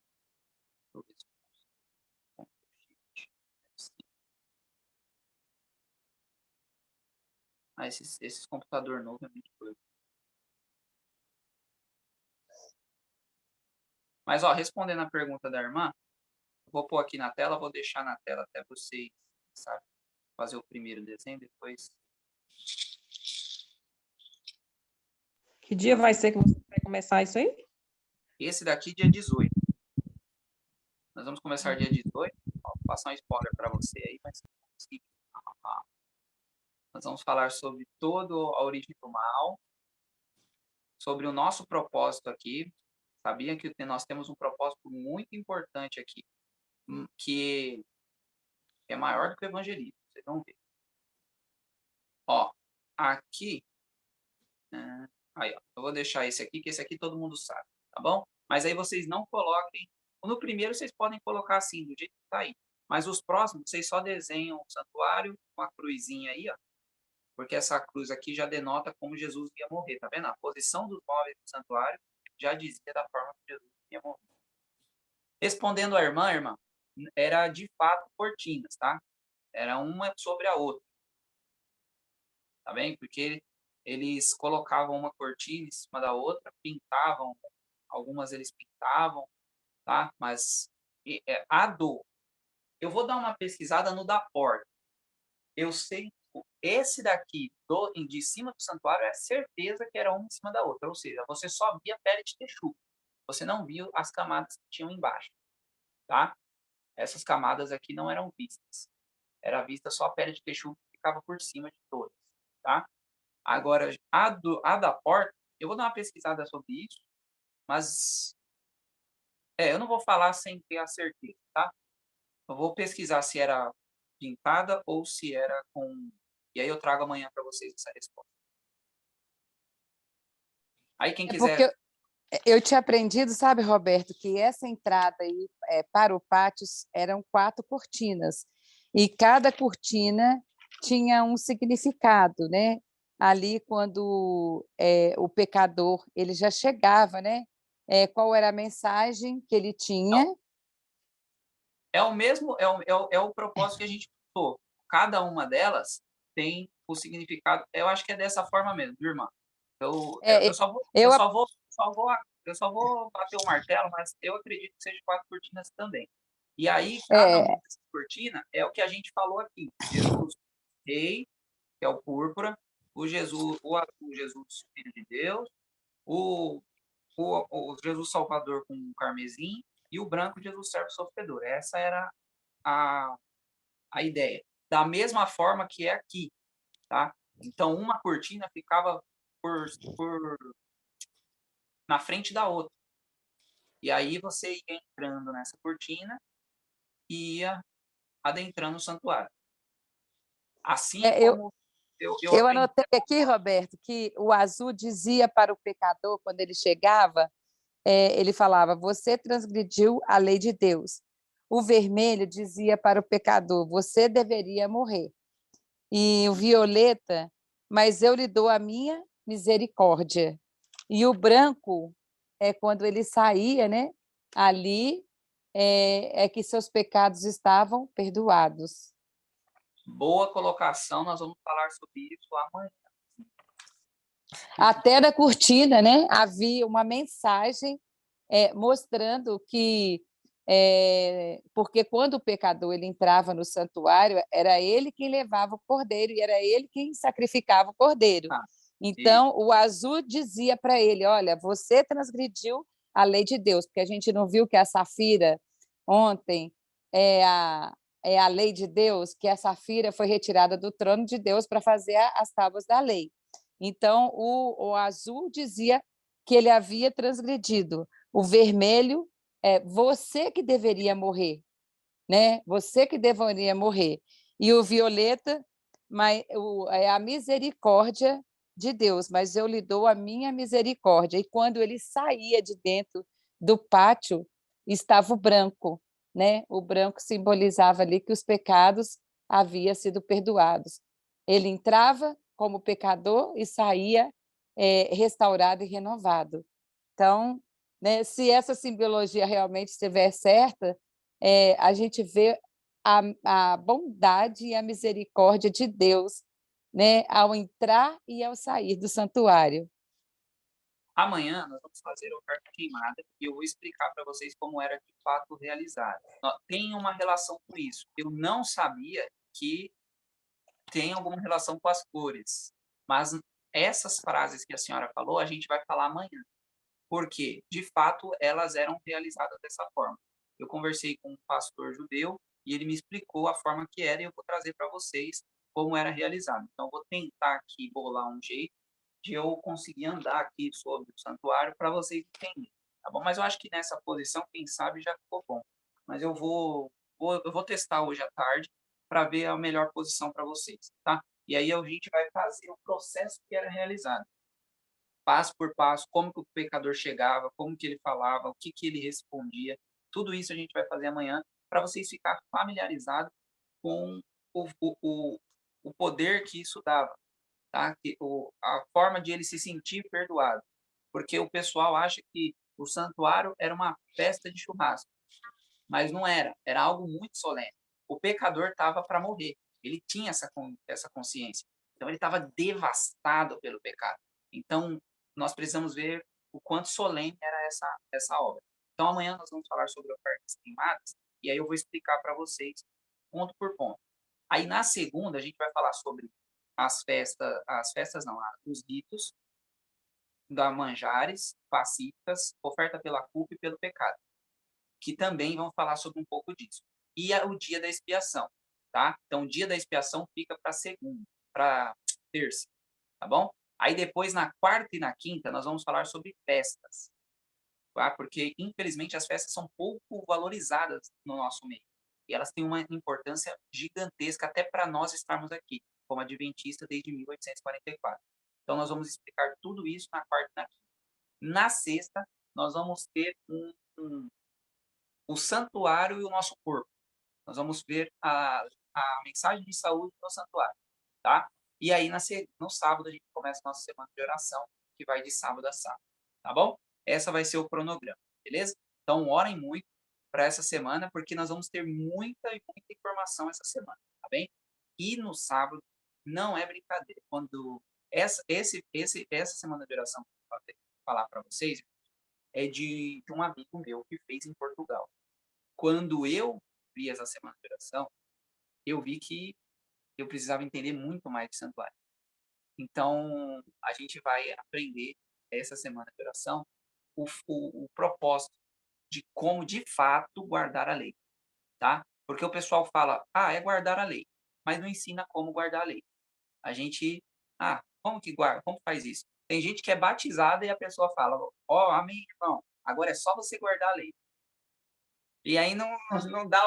Esses computador novo é muito doido. Mas, ó, respondendo a pergunta da irmã, vou pôr aqui na tela, vou deixar na tela até vocês, sabe, fazer o primeiro desenho, depois... Que dia vai ser que você vai começar isso aí? Esse daqui, dia 18. Nós vamos começar dia 18. Ó, vou passar um spoiler para você aí, mas... Nós vamos falar sobre toda a origem do mal, sobre o nosso propósito aqui. Sabia que nós temos um propósito muito importante aqui, que é maior do que o evangelismo, vocês vão ver. Ó, aqui, aí, ó, eu vou deixar esse aqui, que esse aqui todo mundo sabe, tá bom? Mas aí vocês não coloquem, no primeiro vocês podem colocar assim, do jeito que tá aí. Mas os próximos, vocês só desenham o santuário, uma cruzinha aí, ó. Porque essa cruz aqui já denota como Jesus ia morrer, tá vendo? A posição dos móveis do santuário já dizia da forma que Jesus ia morrer. Respondendo à irmã, era de fato cortinas, tá? Era uma sobre a outra. Tá bem? Porque eles colocavam uma cortina em cima da outra, pintavam, algumas eles pintavam, tá? Mas eu vou dar uma pesquisada no da porta. Eu sei, esse daqui de cima do santuário é certeza que era uma em cima da outra, ou seja, você só via pele de texugo, você não viu as camadas que tinham embaixo, tá? Essas camadas aqui não eram vistas, era vista só a pele de texugo que ficava por cima de todas, tá? Agora, a da porta, eu vou dar uma pesquisada sobre isso, mas eu não vou falar sem ter a certeza, tá? Eu vou pesquisar se era pintada ou se era com... E aí eu trago amanhã para vocês essa resposta. Aí quem quiser... Porque eu tinha aprendido, sabe, Roberto, que essa entrada aí para o pátio eram 4 cortinas. E cada cortina tinha um significado, né? Ali, quando o pecador ele já chegava, né? Qual era a mensagem que ele tinha? É o mesmo, é o propósito que a gente usou. Cada uma delas tem o significado. Eu acho que é dessa forma mesmo, viu, irmã? Eu só vou bater o martelo, mas eu acredito que seja 4 cortinas também. E aí, cada uma dessas cortinas é o que a gente falou aqui. Jesus Rei, que é o púrpura, o Jesus Filho de Deus, o Jesus Salvador com o carmesim e o branco Jesus Servo Sofredor. Essa era a ideia. Da mesma forma que é aqui, tá? Então, uma cortina ficava na frente da outra. E aí você ia entrando nessa cortina e ia adentrando o santuário. Assim como eu anotei aqui, Roberto, que o azul dizia para o pecador, quando ele chegava, ele falava, você transgrediu a lei de Deus. O vermelho dizia para o pecador, você deveria morrer. E o violeta, mas eu lhe dou a minha misericórdia. E o branco quando ele saía, né? Ali que seus pecados estavam perdoados. Boa colocação, nós vamos falar sobre isso amanhã. Até na cortina, né? Havia uma mensagem mostrando que porque quando o pecador ele entrava no santuário, era ele quem levava o cordeiro e era ele quem sacrificava o cordeiro. Então, o azul dizia para ele, olha, você transgrediu a lei de Deus, porque a gente não viu que a Safira, ontem, é a lei de Deus, que a Safira foi retirada do trono de Deus para fazer as tábuas da lei. Então, o azul dizia que ele havia transgredido. O vermelho você que deveria morrer, né? Você que deveria morrer. E o violeta é a misericórdia de Deus, mas eu lhe dou a minha misericórdia. E quando ele saía de dentro do pátio, estava o branco, né? O branco simbolizava ali que os pecados haviam sido perdoados. Ele entrava como pecador e saía restaurado e renovado. Então, né, se essa simbologia realmente estiver certa, a gente vê a bondade e a misericórdia de Deus, né, ao entrar e ao sair do santuário. Amanhã nós vamos fazer a oferta queimada e eu vou explicar para vocês como era de fato realizado. Tem uma relação com isso. Eu não sabia que tem alguma relação com as cores, mas essas frases que a senhora falou, a gente vai falar amanhã, porque, de fato, elas eram realizadas dessa forma. Eu conversei com um pastor judeu e ele me explicou a forma que era e eu vou trazer para vocês como era realizado. Então, eu vou tentar aqui bolar um jeito de eu conseguir andar aqui sobre o santuário para vocês entenderem, tá bom? Mas eu acho que nessa posição, quem sabe, já ficou bom. Mas eu vou testar hoje à tarde para ver a melhor posição para vocês, tá? E aí a gente vai fazer o processo que era realizado, passo por passo, como que o pecador chegava, como que ele falava, o que que ele respondia. Tudo isso a gente vai fazer amanhã para vocês ficarem familiarizados com o poder que isso dava, tá? A forma de ele se sentir perdoado. Porque o pessoal acha que o santuário era uma festa de churrasco, mas não era. Era algo muito solene. O pecador estava para morrer. Ele tinha essa consciência. Então, ele estava devastado pelo pecado. Então, nós precisamos ver o quanto solene era essa obra. Então, amanhã nós vamos falar sobre ofertas queimadas, e aí eu vou explicar para vocês, ponto por ponto. Aí, na segunda, a gente vai falar sobre os ritos da manjares, pacíficas, oferta pela culpa e pelo pecado, que também vão falar sobre um pouco disso. E o dia da expiação, tá? Então, o dia da expiação fica para segunda, para terça, tá bom? Aí depois, na quarta e na quinta, nós vamos falar sobre festas, tá? Porque, infelizmente, as festas são pouco valorizadas no nosso meio. E elas têm uma importância gigantesca até para nós estarmos aqui, como adventista desde 1844. Então, nós vamos explicar tudo isso na quarta e na quinta. Na sexta, nós vamos ter o santuário e o nosso corpo. Nós vamos ver a mensagem de saúde no santuário, tá? E aí, no sábado, a gente começa a nossa semana de oração, que vai de sábado a sábado, tá bom? Essa vai ser o cronograma, beleza? Então, orem muito para essa semana, porque nós vamos ter muita informação essa semana, tá bem? E no sábado, não é brincadeira. Quando essa semana de oração que eu vou falar para vocês é de um amigo meu que fez em Portugal. Quando eu vi essa semana de oração, eu vi que eu precisava entender muito mais de santuário. Então, a gente vai aprender essa semana de oração o propósito de como, de fato, guardar a lei, tá? Porque o pessoal fala, é guardar a lei, mas não ensina como guardar a lei. A gente, como que guarda? Como faz isso? Tem gente que é batizada e a pessoa fala, amém, irmão, agora é só você guardar a lei. E aí não dá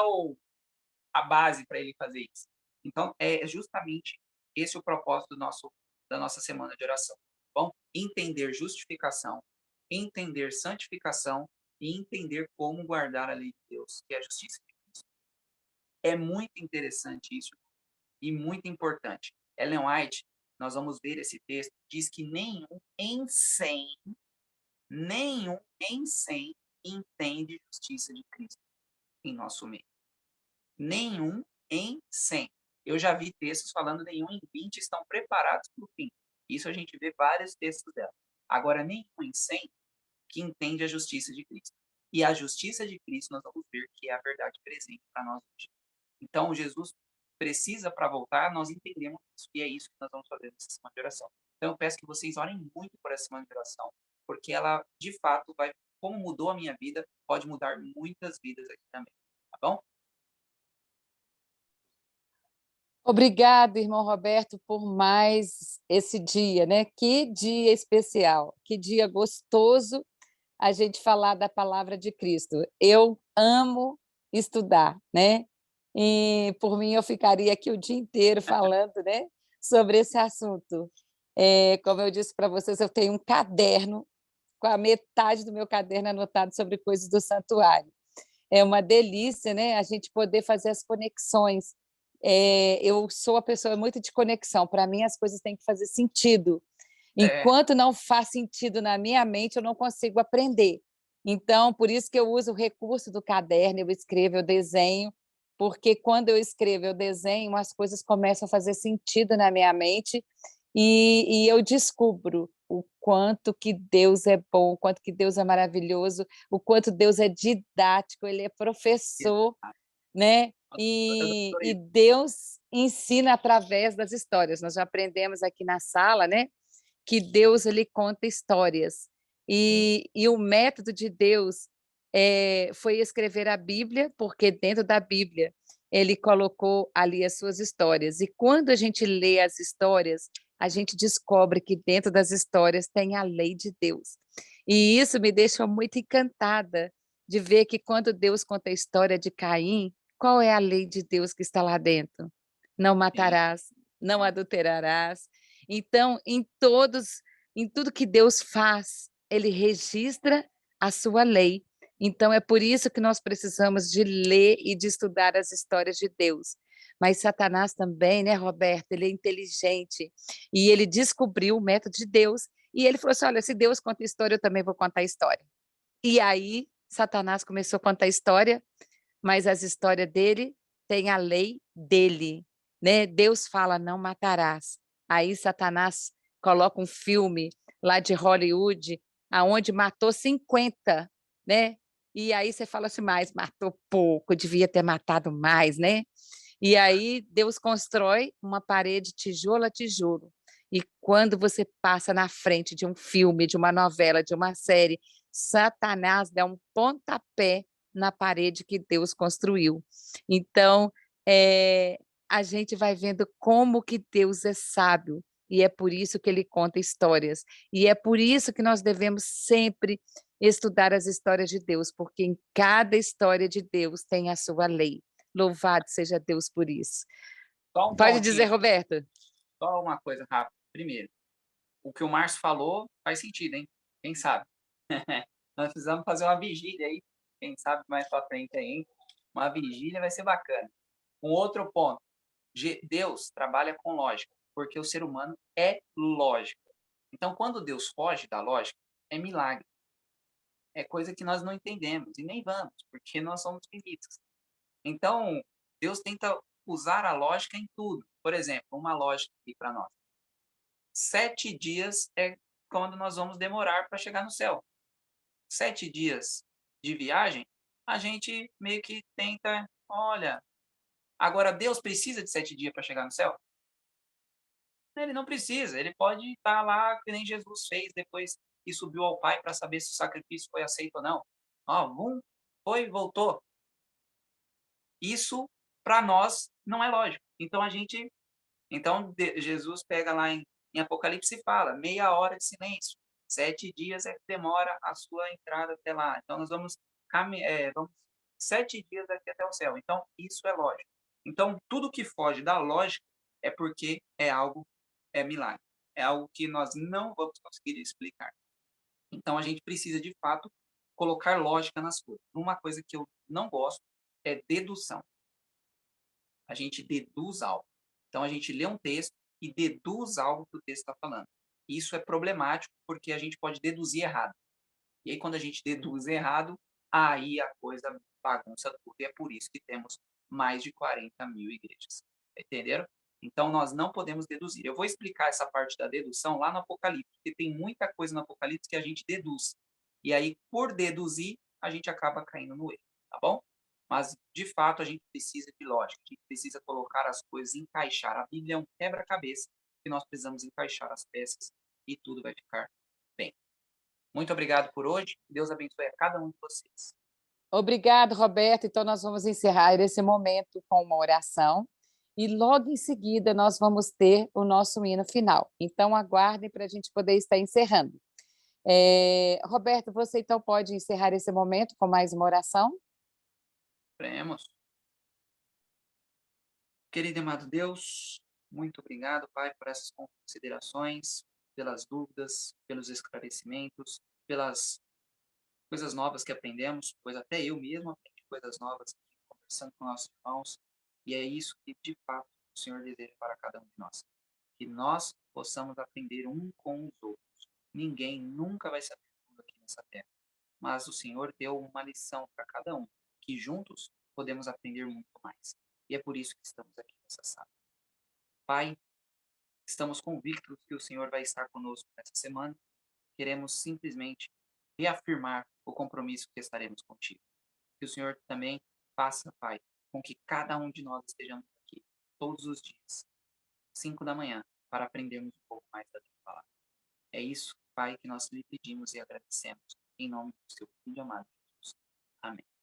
a base para ele fazer isso. Então, é justamente esse o propósito da nossa semana de oração. Bom, entender justificação, entender santificação e entender como guardar a lei de Deus, que é a justiça de Cristo. É muito interessante isso e muito importante. Ellen White, nós vamos ver esse texto, diz que nenhum em 100 entende justiça de Cristo em nosso meio. Nenhum em 100. Eu já vi textos falando nenhum em 20 estão preparados para o fim. Isso a gente vê vários textos dela. Agora, nenhum em 100 que entende a justiça de Cristo. E a justiça de Cristo nós vamos ver que é a verdade presente para nós hoje. Então, Jesus precisa para voltar, nós entendemos isso. E é isso que nós vamos fazer nessa semana de oração. Então, eu peço que vocês orem muito por essa semana de oração, porque ela, de fato, como mudou a minha vida, pode mudar muitas vidas aqui também. Tá bom? Obrigada, irmão Roberto, por mais esse dia, né? Que dia especial, que dia gostoso a gente falar da palavra de Cristo. Eu amo estudar, né? E por mim eu ficaria aqui o dia inteiro falando, né, sobre esse assunto. Como eu disse para vocês, eu tenho um caderno com a metade do meu caderno anotado sobre coisas do santuário. É uma delícia, né? A gente poder fazer as conexões. Eu sou uma pessoa muito de conexão. Para mim, as coisas têm que fazer sentido. Enquanto não faz sentido na minha mente, eu não consigo aprender. Então, por isso que eu uso o recurso do caderno, eu escrevo, eu desenho, porque quando eu escrevo, eu desenho, as coisas começam a fazer sentido na minha mente e eu descubro quanto que Deus é bom, o quanto que Deus é maravilhoso, o quanto Deus é didático, ele é professor, né? E Deus ensina através das histórias. Nós já aprendemos aqui na sala, né? Que Deus ele conta histórias. E o método de Deus foi escrever a Bíblia, porque dentro da Bíblia ele colocou ali as suas histórias. E quando a gente lê as histórias, a gente descobre que dentro das histórias tem a lei de Deus. E isso me deixa muito encantada de ver que quando Deus conta a história de Caim, qual é a lei de Deus que está lá dentro? Não matarás, não adulterarás. Então, em tudo que Deus faz, ele registra a sua lei. Então, é por isso que nós precisamos de ler e de estudar as histórias de Deus. Mas Satanás também, né, Roberto? Ele é inteligente e ele descobriu o método de Deus e ele falou assim: olha, se Deus conta história, eu também vou contar história. E aí, Satanás começou a contar história, mas as histórias dele têm a lei dele, né? Deus fala, não matarás. Aí Satanás coloca um filme lá de Hollywood, aonde matou 50, né? E aí você fala assim, mas matou pouco, devia ter matado mais, né? E aí Deus constrói uma parede tijolo a tijolo. E quando você passa na frente de um filme, de uma novela, de uma série, Satanás dá um pontapé na parede que Deus construiu. Então, a gente vai vendo como que Deus é sábio, e é por isso que ele conta histórias. E é por isso que nós devemos sempre estudar as histórias de Deus, porque em cada história de Deus tem a sua lei. Louvado seja Deus por isso. Só um Pode dizer, pontinho, Roberto. só uma coisa rápida. Primeiro, o que o Márcio falou faz sentido, hein? Quem sabe? Nós precisamos fazer uma vigília aí. Quem sabe mais para frente aí, hein? Uma vigília vai ser bacana. Um outro ponto. Deus trabalha com lógica, porque o ser humano é lógico. Então, quando Deus foge da lógica, é milagre. É coisa que nós não entendemos e nem vamos, porque nós somos finitos. Então, Deus tenta usar a lógica em tudo. Por exemplo, uma lógica aqui para nós. 7 dias é quando nós vamos demorar para chegar no céu. 7 dias de viagem, a gente meio que tenta, olha, agora Deus precisa de 7 dias para chegar no céu? Ele não precisa, ele pode estar lá, que nem Jesus fez depois que subiu ao Pai para saber se o sacrifício foi aceito ou não. Foi e voltou. Isso, para nós, não é lógico. Então, Jesus pega lá em Apocalipse e fala, 30 de silêncio, 7 dias é que demora a sua entrada até lá. Então, nós vamos 7 dias daqui até o céu. Então, isso é lógico. Então, tudo que foge da lógica é porque é milagre. É algo que nós não vamos conseguir explicar. Então, a gente precisa, de fato, colocar lógica nas coisas. Uma coisa que eu não gosto é dedução. A gente deduz algo. Então, a gente lê um texto e deduz algo que o texto está falando. Isso é problemático porque a gente pode deduzir errado. E aí, quando a gente deduz errado, aí a coisa bagunça tudo. E é por isso que temos mais de 40 mil igrejas. Entenderam? Então, nós não podemos deduzir. Eu vou explicar essa parte da dedução lá no Apocalipse, porque tem muita coisa no Apocalipse que a gente deduz. E aí, por deduzir, a gente acaba caindo no erro. Tá bom? Mas, de fato, a gente precisa de lógica. A gente precisa colocar as coisas, encaixar. A Bíblia é um quebra-cabeça que nós precisamos encaixar as peças e tudo vai ficar bem. Muito obrigado por hoje. Deus abençoe a cada um de vocês. Obrigado, Roberto. Então, nós vamos encerrar esse momento com uma oração e logo em seguida nós vamos ter o nosso hino final. Então, aguardem para a gente poder estar encerrando. Roberto, você então pode encerrar esse momento com mais uma oração? Oremos. Querido e amado Deus, muito obrigado, Pai, por essas considerações, pelas dúvidas, pelos esclarecimentos, pelas coisas novas que aprendemos, pois até eu mesmo aprendi coisas novas aqui, conversando com nossos irmãos, e é isso que, de fato, o Senhor deseja para cada um de nós. Que nós possamos aprender um com os outros. Ninguém nunca vai saber tudo aqui nessa terra, mas o Senhor deu uma lição para cada um, que juntos podemos aprender muito mais. E é por isso que estamos aqui nessa sala. Pai, estamos convictos que o Senhor vai estar conosco nessa semana, queremos simplesmente reafirmar o compromisso que estaremos contigo. Que o Senhor também faça, Pai, com que cada um de nós estejamos aqui todos os dias, 5 da manhã, para aprendermos um pouco mais da tua palavra. É isso, Pai, que nós lhe pedimos e agradecemos, em nome do seu Filho amado Jesus. Amém.